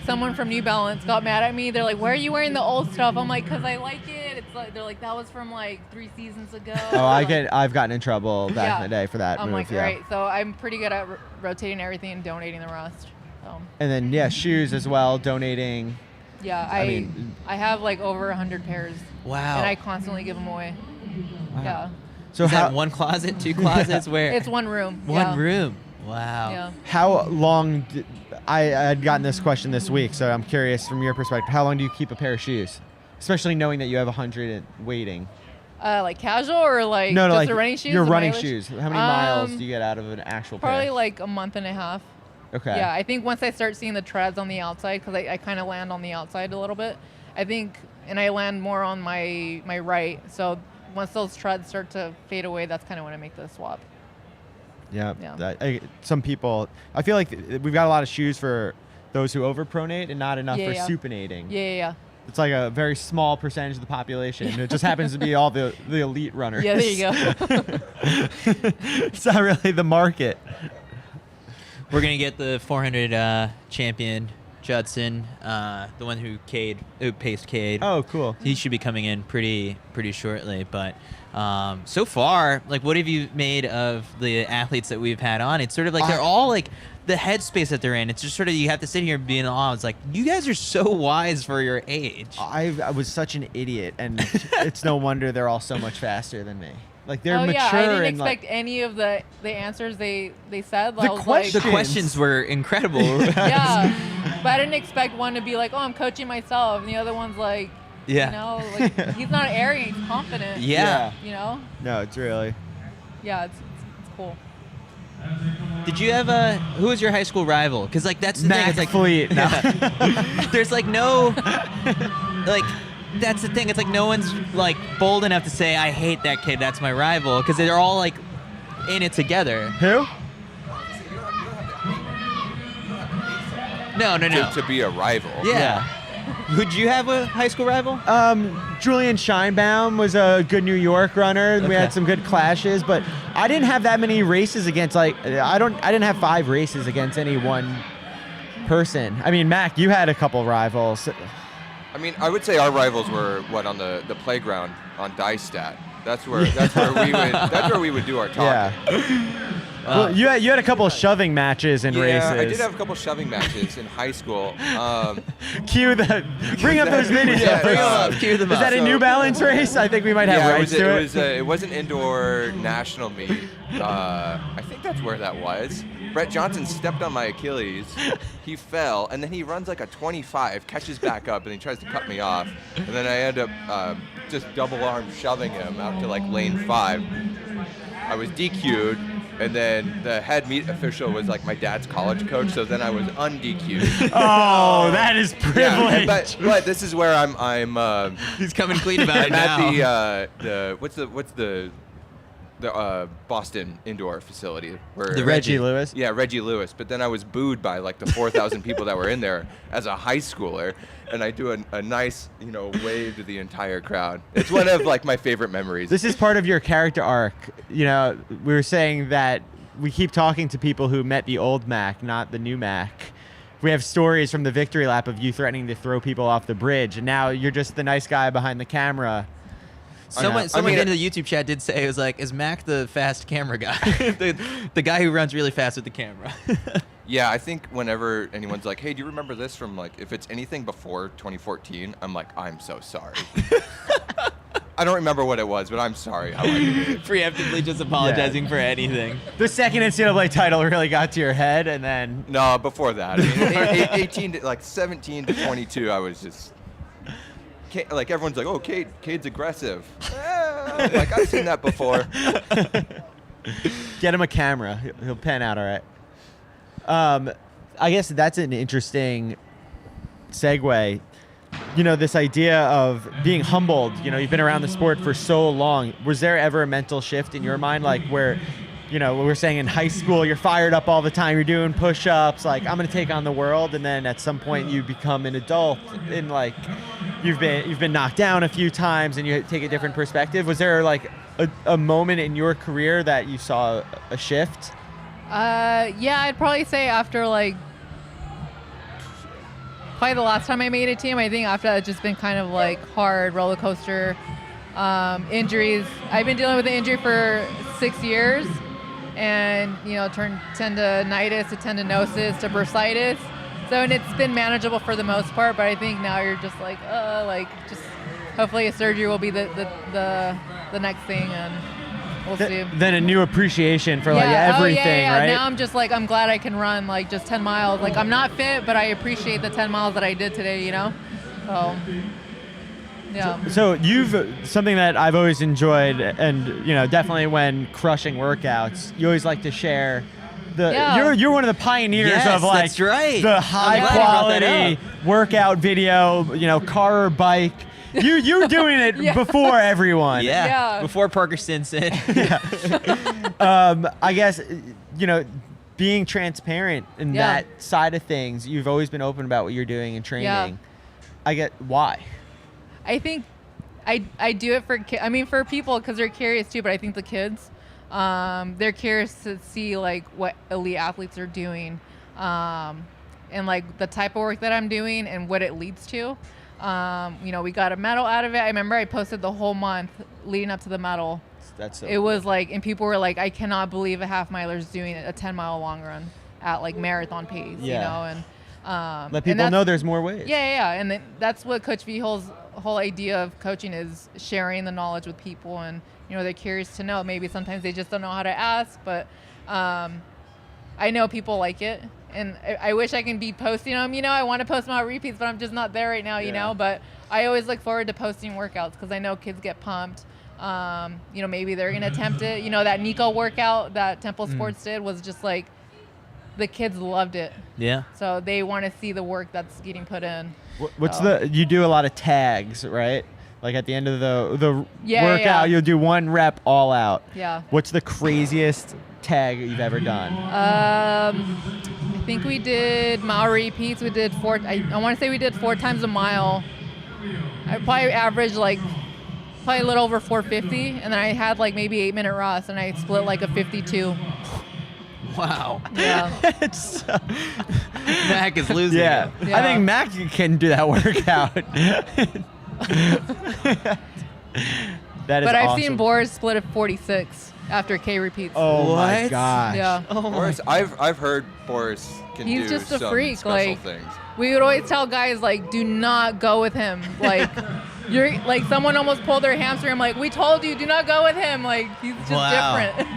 someone from New Balance got mad at me. They're like, "Why are you wearing the old stuff?" I'm like, "Cause I like it." It's like they're like, "That was from like 3 seasons ago." Oh, Like, I've gotten in trouble back Yeah. in the day for that I'm move. like, yeah. right. So I'm pretty good at rotating everything and donating the rest. So And then yeah, shoes as well, donating. yeah, I I mean- have like over 100 pairs. Wow. And I constantly give them away. Yeah. So Is how that one closet, 2 closets? Where? It's one room. One yeah. room. Wow. Yeah. how long? I had gotten this question this week, so I'm curious from your perspective. How long do you keep a pair of shoes, especially knowing that you have 100 waiting? Like casual or like No, just like the running shoes? your the running mileage? shoes. How many miles Um, do you get out of an actual Probably pair? like a month and a half. Okay. Yeah, I think once I start seeing the treads on the outside, because I kind of land on the outside a little bit, I think, and I land more on my right. So once those treads start to fade away, that's kind of when I make the swap. Yeah. Yeah. Some people, I feel like we've got a lot of shoes for those who overpronate and not enough Yeah, for yeah. supinating. Yeah. It's like a very small percentage of the population. It just happens to be all the elite runners. Yeah, there you go. It's not really the market. We're gonna get the 400 champion Judson, the one who paced Cade. Oh, cool. He should be coming in pretty shortly. But so far, like, what have you made of the athletes that we've had on? It's sort of like they're all like the headspace that they're in. It's just sort of, you have to sit here and be in awe. It's like, you guys are so wise for your age. I was such an idiot, and it's no wonder they're all so much faster than me. Like they're Oh mature yeah, I didn't and expect like any of the answers they said. The I was like, The questions were incredible. yeah, but I didn't expect one to be like, "Oh, I'm coaching myself," and the other one's like, Yeah. you know, like he's not arrogant, he's confident. Yeah. You know? no, it's really. Yeah, it's cool. Did you have who was your high school rival? Because like that's the thing. Mac It's like Fleet. No. there's like no like. That's the thing. It's like no one's like bold enough to say I hate that kid. That's my rival, because they're all like in it together. Who? No. To be a rival. Yeah. Would you have a high school rival? Julian Scheinbaum was a good New York runner, and we had some good clashes. But I didn't have that many races against. Like I didn't have 5 races against any one person. I mean, Mac, you had a couple rivals. I mean, I would say our rivals were on the playground on dice stat. That's where we would do our talking. Yeah. Well, you had a couple of shoving matches in races. Yeah, I did have a couple shoving matches in high school. Bring up those videos. Yeah, Bring them up. Cue them Is up. that a New Balance race? I think we might have rights to it. It was an indoor national meet. I think that's where that was. Brett Johnson stepped on my Achilles. He fell, and then he runs like a 25, catches back up, and he tries to cut me off. And then I end up just double arm shoving him out to like lane 5. I was DQ'd, and then the head meet official was like my dad's college coach, so then I was un-DQ'd. Oh, that is privilege. Yeah, but this is where I'm He's coming clean about it now. at the what's the Boston indoor facility where The Reggie Lewis. Yeah, Reggie Lewis. But then I was booed by like the 4,000 people that were in there as a high schooler, and I do a nice wave to the entire crowd. It's one of like my favorite memories. This is part of your character arc. We were saying that we keep talking to people who met the old Mac, not the new Mac. We have stories from the victory lap of you threatening to throw people off the bridge, and now you're just the nice guy behind the camera. Someone in the YouTube chat did say, it was like, is Mac the fast camera guy? the guy who runs really fast with the camera. Yeah, I think whenever anyone's like, hey, do you remember this from, like, if it's anything before 2014, I'm like, I'm so sorry. I don't remember what it was, but I'm sorry. Preemptively just apologizing for anything. The second NCAA title really got to your head, and then... No, before that. I mean, 17 to 22, I was just... Like, everyone's like, oh, Cade's aggressive. Like, I've seen that before. Get him a camera. He'll pan out all right. I guess that's an interesting segue. You know, this idea of being humbled. You know, you've been around the sport for so long. Was there ever a mental shift in your mind, like where, you know, we're saying in high school, you're fired up all the time, you're doing push-ups, like, I'm going to take on the world, and then at some point you become an adult and, like, you've been knocked down a few times and you take a different perspective. Was there, like, a moment in your career that you saw a shift? Yeah, I'd probably say after, like, probably the last time I made a team. I think after that, it's just been kind of, like, hard roller coaster. Injuries. I've been dealing with an injury for 6 years, and, you know, turned tendonitis to tendinosis to bursitis. So, and it's been manageable for the most part, but I think now you're just like, just hopefully a surgery will be the next thing, and we'll see. Then a new appreciation for, like, everything, right? Now I'm just like, I'm glad I can run, like, just 10 miles. Like, I'm not fit, but I appreciate the 10 miles that I did today, you know? So, yeah. So you've, something that I've always enjoyed, and, you know, definitely when crushing workouts, you always like to share you're one of the pioneers of, like, that's right. the high quality workout video, you know, car or bike. You're doing it before everyone. Yeah. Before Parker Stinson. I guess, you know, being transparent in that side of things, you've always been open about what you're doing and training. Yeah. I get why. I think I do it for people because they're curious too, but I think the kids, they're curious to see, like, what elite athletes are doing, and, like, the type of work that I'm doing and what it leads to. You know, we got a medal out of it. I remember I posted the whole month leading up to the medal. It was like, and people were like, I cannot believe a half miler's doing a 10-mile long run at, like, marathon pace, you know, and let people know there's more ways. Yeah, and that's what Coach Vihol's whole idea of coaching is, sharing the knowledge with people, and, you know, they're curious to know. Maybe sometimes they just don't know how to ask, but I know people like it. And I wish I can be posting them. You know, I want to post them out repeats, but I'm just not there right now, you know. But I always look forward to posting workouts because I know kids get pumped. You know, maybe they're going to attempt it. You know, that Nico workout that Temple Sports did was just like, the kids loved it. Yeah. So they want to see the work that's getting put in. You do a lot of tags, right? Like at the end of the workout, you'll do one rep all out. Yeah. What's the craziest tag you've ever done? I think we did mile repeats. We did I want to say we did 4 times a mile. I probably averaged like a little over 450, and then I had like maybe 8-minute Ross, and I split like a 52. Wow. Yeah. Mac is losing. Yeah. I think Mac can do that workout. That is But I've awesome. seen Boris split a 46 after K repeats. Oh my gosh. Yeah. Boris, I've heard Boris can He's do just a some freak. special Like, things. we would always tell guys, like, do not go with him. Like, you're like, someone almost pulled their hamstring. I'm like, we told you, do not go with him. Like, he's just different.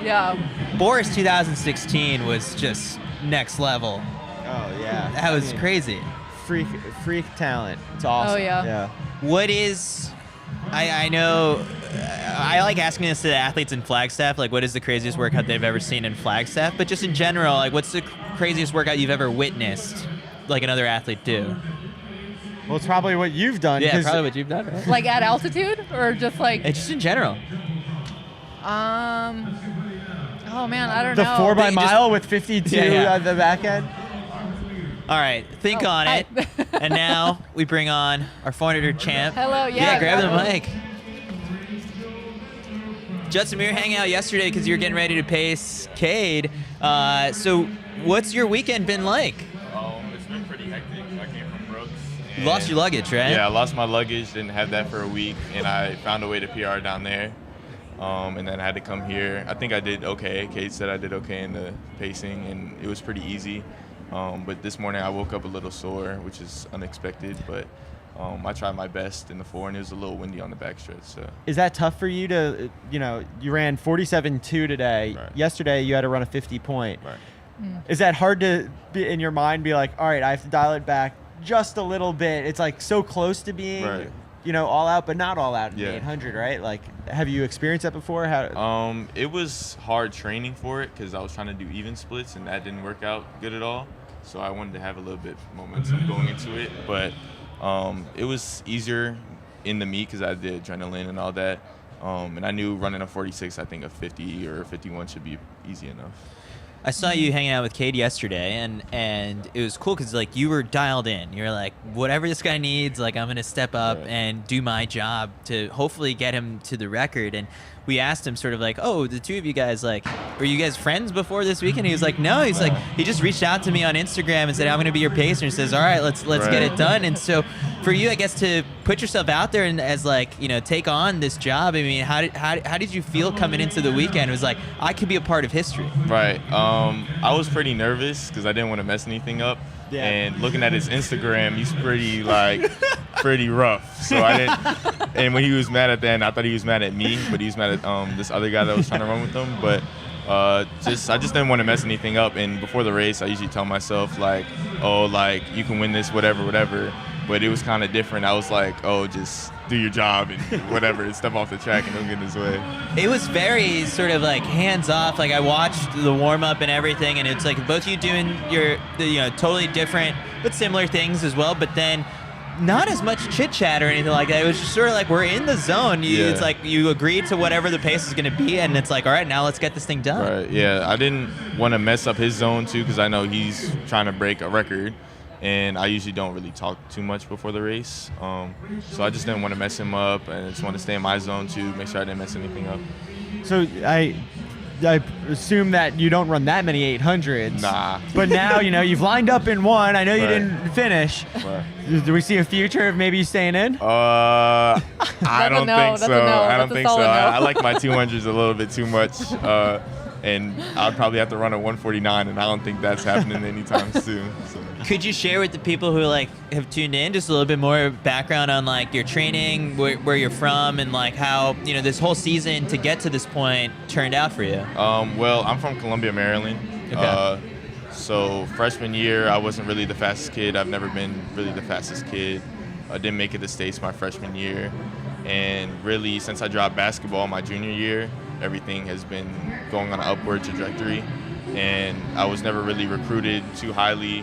Yeah. Boris 2016 was just next level. Oh yeah. That was crazy. Freak talent. It's awesome. Oh yeah. What is? I know. I like asking this to the athletes in Flagstaff. Like, what is the craziest workout they've ever seen in Flagstaff? But just in general, like, what's the craziest workout you've ever witnessed, like, another athlete do? Well, it's probably what you've done. Yeah, probably what you've done. Right? Like at altitude, or just like? It's just in general. Oh man, I don't know. The 4 by mile with 52 at the back end. All right, think on it. And now we bring on our 400 champ. Hello, Yeah, grab the mic. Judson, we were hanging out yesterday because you were getting ready to pace Kade. So what's your weekend been like? Oh, it's been pretty hectic. I came from Brooks, You lost your luggage, right? Yeah, I lost my luggage, didn't have that for a week, and I found a way to PR down there. And then I had to come here. I think I did okay. Cade said I did okay in the pacing, and it was pretty easy. But this morning I woke up a little sore, which is unexpected, but I tried my best in the 4, and it was a little windy on the backstretch. So. Is that tough for you to, you ran 47.2 today. Right. Yesterday you had to run a 50 point. Right. Is that hard to, in your mind, be like, all right, I have to dial it back just a little bit? It's like so close to being, Right. All out, but not all out in Yeah. the 800, right? Like, have you experienced that before? How? It was hard training for it because I was trying to do even splits, and that didn't work out good at all. So I wanted to have a little bit momentum going into it, but it was easier in the meet because I did adrenaline and all that. And I knew running a 46, I think a 50 or a 51 should be easy enough. I saw you hanging out with Kade yesterday, and it was cool because like you were dialed in. You're like, whatever this guy needs, like I'm gonna step up and do my job to hopefully get him to the record. And we asked him sort of like, oh, the two of you guys, like, were you guys friends before this weekend? He was like, no. He's like, he just reached out to me on Instagram and said, I'm gonna be your pacer. And says, all right, let's get it done. And so for you, I guess, to put yourself out there and as like, take on this job. I mean, how did you feel coming into the weekend? It was like, I could be a part of history. Right. I was pretty nervous because I didn't want to mess anything up. Yeah. And looking at his Instagram, he's pretty rough. So I didn't. And when he was mad at the end, I thought he was mad at me, but he was mad at this other guy that was trying to run with him. But I just didn't want to mess anything up. And before the race, I usually tell myself like, oh, like you can win this, whatever. But it was kind of different. I was like, oh, just do your job and whatever, and step off the track and don't get in his way. It was very sort of like hands off. Like I watched the warm up and everything, and it's like both of you doing your totally different but similar things as well. But then not as much chit chat or anything like that. It was just sort of like we're in the zone. It's like you agreed to whatever the pace is going to be, and it's like, all right, now let's get this thing done. Right. Yeah. I didn't want to mess up his zone too because I know he's trying to break a record. And I usually don't really talk too much before the race. So I just didn't want to mess him up, and I just want to stay in my zone too, make sure I didn't mess anything up. So I assume that you don't run that many 800s. Nah. But now, you've lined up in one. I know you Right. didn't finish. Right. Do we see a future of maybe you staying in? I don't think so. I don't think so. I like my 200s a little bit too much. And I'd probably have to run a 149, and I don't think that's happening anytime soon. So. Could you share with the people who have tuned in just a little bit more background on your training, where you're from, and how this whole season to get to this point turned out for you? Well, I'm from Columbia, Maryland. Okay. So freshman year, I wasn't really the fastest kid. I've never been really the fastest kid. I didn't make it to States my freshman year, and really since I dropped basketball my junior year, everything has been going on an upward trajectory, and I was never really recruited too highly.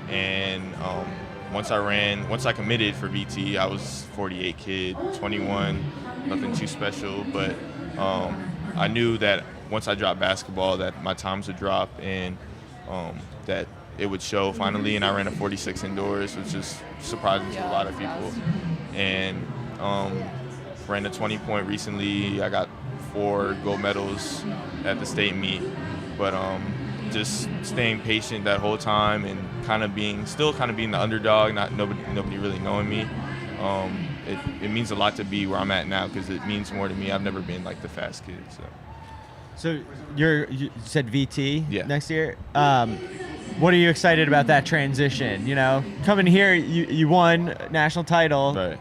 And once I committed for VT, I was 48 kid, 21, nothing too special. But I knew that once I dropped basketball, that my times would drop and that it would show finally. And I ran a 46 indoors, which is surprising to a lot of people. And ran a 20 point recently. I got 4 gold medals at the state meet, but just staying patient that whole time and still being the underdog, nobody really knowing me. It means a lot to be where I'm at now because it means more to me. I've never been the fast kid. So you said VT next year. What are you excited about that transition? Coming here, you won national title. Right.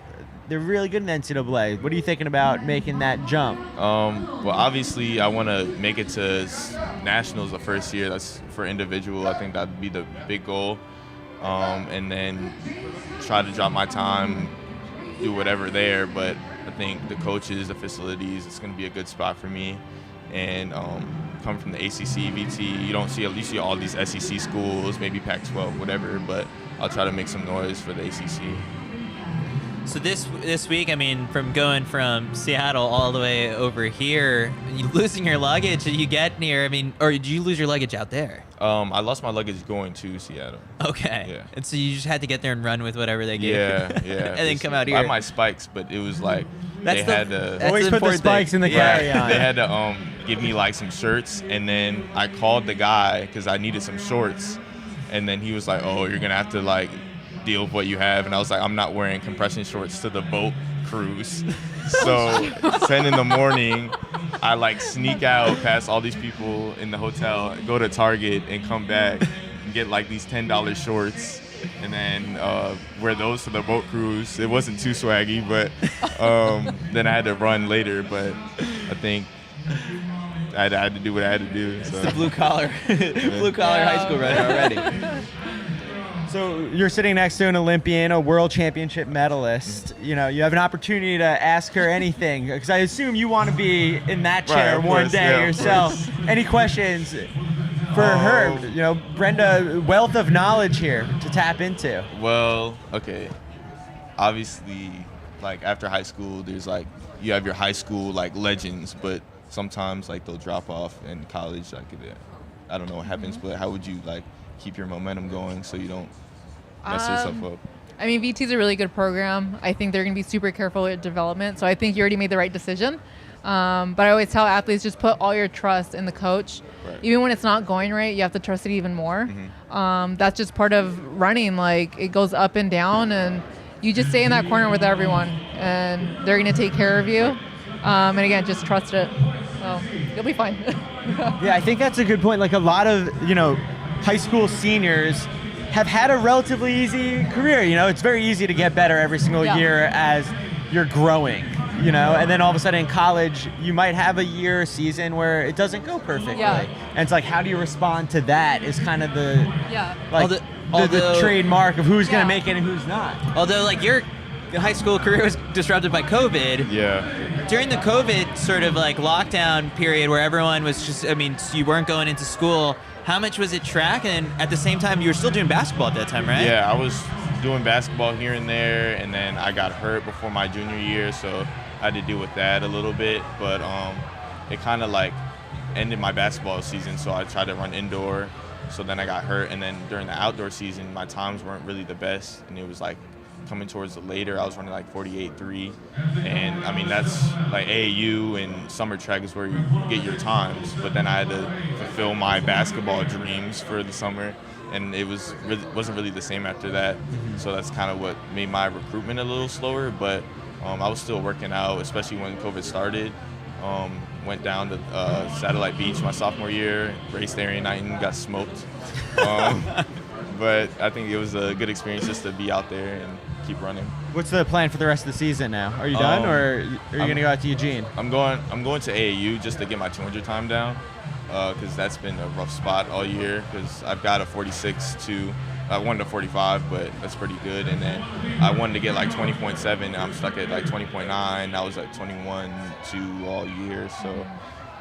They're really good in NCAA. What are you thinking about making that jump? Well, obviously, I want to make it to nationals the first year. That's for individual. I think that'd be the big goal. And then try to drop my time, do whatever there. But I think the coaches, the facilities, it's going to be a good spot for me. And come from the ACC, VT, you see all these SEC schools, maybe Pac-12, whatever. But I'll try to make some noise for the ACC. So this week, I mean, from going from Seattle all the way over here, you losing your luggage, you get near, I mean, or did you lose your luggage out there? I lost my luggage going to Seattle. Okay. Yeah. And so you just had to get there and run with whatever they gave. Yeah. And then come out here. I had my spikes, but it was like they had to always put the spikes in the carry-on. They had to give me some shirts, and then I called the guy because I needed some shorts, and then he was like, "Oh, you're gonna have to deal with what you have. And I was like, I'm not wearing compression shorts to the boat cruise. So 10 in the morning, I like sneak out past all these people in the hotel, go to Target and come back and get like these $10 shorts and then wear those to the boat cruise. It wasn't too swaggy, but then I had to run later. But I think I had to do what I had to do. So. It's the blue collar high school runner already. So you're sitting next to an Olympian, a world championship medalist. You know, you have an opportunity to ask her anything, because I assume you want to be in that chair one day yourself. Any questions for her? You know, Brenda, wealth of knowledge here to tap into. Well, okay. Obviously, like after high school, there's like, you have your high school like legends, but sometimes like they'll drop off in college. Like, I don't know what happens, but how would you like keep your momentum going so you don't mess yourself up? I mean, VT is a really good program. I think they're going to be super careful with development. So I think you already made the right decision. But I always tell athletes, just put all your trust in the coach. Right. Even when it's not going right, you have to trust it even more. Mm-hmm. That's just part of running. Like, it goes up and down, and you just stay in that corner with everyone, and they're going to take care of you. And again, just trust it. So you'll be fine. Yeah, I think that's a good point. Like, a lot of, you know, high school seniors have had a relatively easy career. You know, it's very easy to get better every single year as you're growing, you know, and then all of a sudden in college, you might have a year or season where it doesn't go perfectly. Yeah. And it's like, how do you respond to that is kind of the, like, the trademark of who's going to make it and who's not. Although, like, your high school career was disrupted by COVID. Yeah. During the COVID sort of like lockdown period where everyone was just, I mean, you weren't going into school, how much was it track? And at the same time, you were still doing basketball at that time, right? Yeah, I was doing basketball here and there, and then I got hurt before my junior year, so I had to deal with that a little bit. But it kind of like ended my basketball season, so I tried to run indoor. So then I got hurt, and then during the outdoor season, my times weren't really the best, and it was like coming towards the later, I was running like 48.3, and I mean that's like AAU and summer track is where you get your times. But then I had to fulfill my basketball dreams for the summer, and it wasn't really the same after that. So that's kind of what made my recruitment a little slower. But I was still working out, especially when COVID started. Went down to Satellite Beach my sophomore year, raced Arian Knighton, got smoked. But I think it was a good experience just to be out there and keep running. What's the plan for the rest of the season now? Are you done, or are you going to go out to Eugene? I'm going to AAU just to get my 200 time down, because that's been a rough spot all year, because I've got a 46.2. I wanted a 45, but that's pretty good. And then I wanted to get like 20.7. And I'm stuck at like 20.9. I was at 21.2 all year. So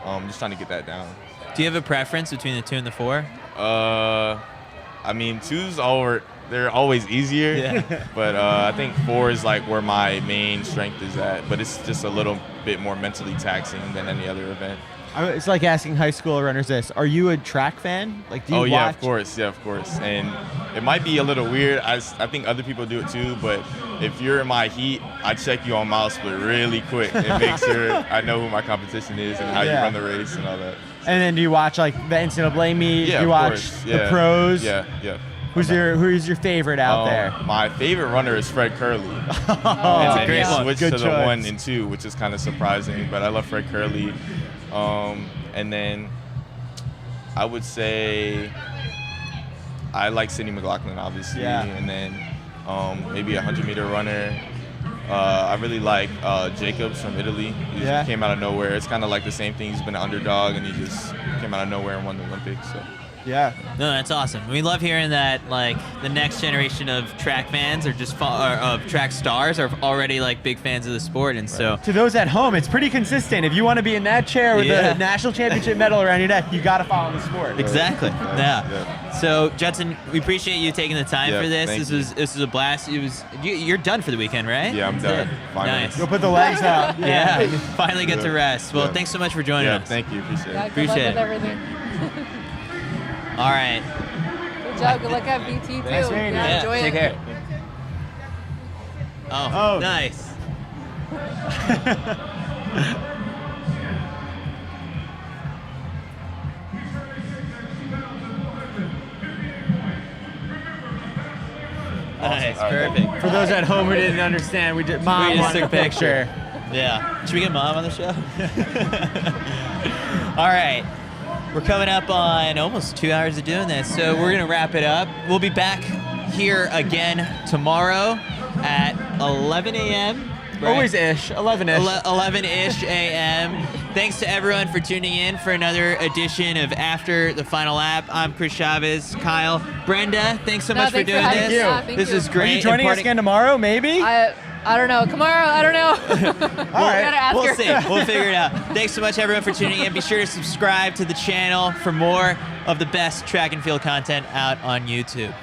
I'm just trying to get that down. Do you have a preference between the 2 and the 4? I mean, 2s they're always easier. Yeah. But I think 4 is like where my main strength is at. But it's just a little bit more mentally taxing than any other event. It's like asking high school runners this. Are you a track fan? Like, do you watch? Yeah, of course. Yeah, of course. And it might be a little weird. I think other people do it too. But if you're in my heat, I check you on mile split really quick and make sure I know who my competition is and how you run the race and all that. And then do you watch like the NCAA meet? Yeah, do you watch the pros? Yeah. Who's your favorite out there? My favorite runner is Fred Curley. That's a great one. Switched to the 1 and 2, which is kind of surprising. But I love Fred Curley. And then I would say I like Sidney McLaughlin, obviously. Yeah. And then maybe a 100-meter runner. I really like Jacobs from Italy. He just came out of nowhere. It's kind of like the same thing. He's been an underdog, and he just came out of nowhere and won the Olympics. So. Yeah. No, that's awesome. We love hearing that, like, the next generation of track fans or just of track stars are already, like, big fans of the sport. And so to those at home, it's pretty consistent. If you want to be in that chair with the national championship medal around your neck, you got to follow the sport. Exactly. Yeah. So, Judson, we appreciate you taking the time for this. This was a blast. You're done for the weekend, right? Yeah, I'm done. Nice. Go put the legs out. Yeah. Finally get to rest. Well, thanks so much for joining us. Thank you. Appreciate it. Good luck with everything. All right. Good job. Good luck at VT too. Enjoy it. Take care. Oh, nice. Nice, perfect. For those at home who didn't understand, we just took a picture. Yeah. Should we get Mom on the show? All right. We're coming up on almost 2 hours of doing this, so we're going to wrap it up. We'll be back here again tomorrow at 11 a.m. Right? Always-ish, 11-ish. 11-ish a.m. Thanks to everyone for tuning in for another edition of After the Final Lap. I'm Chris Chavez. Kyle, Brenda, thanks so much for doing this. Thank you. Yeah, This is great. Are you joining us again tomorrow, maybe? I don't know. Tomorrow, I don't know. All right. Gotta ask We'll her. see. We'll figure it out. Thanks so much, everyone, for tuning in. Be sure to subscribe to the channel for more of the best track and field content out on YouTube.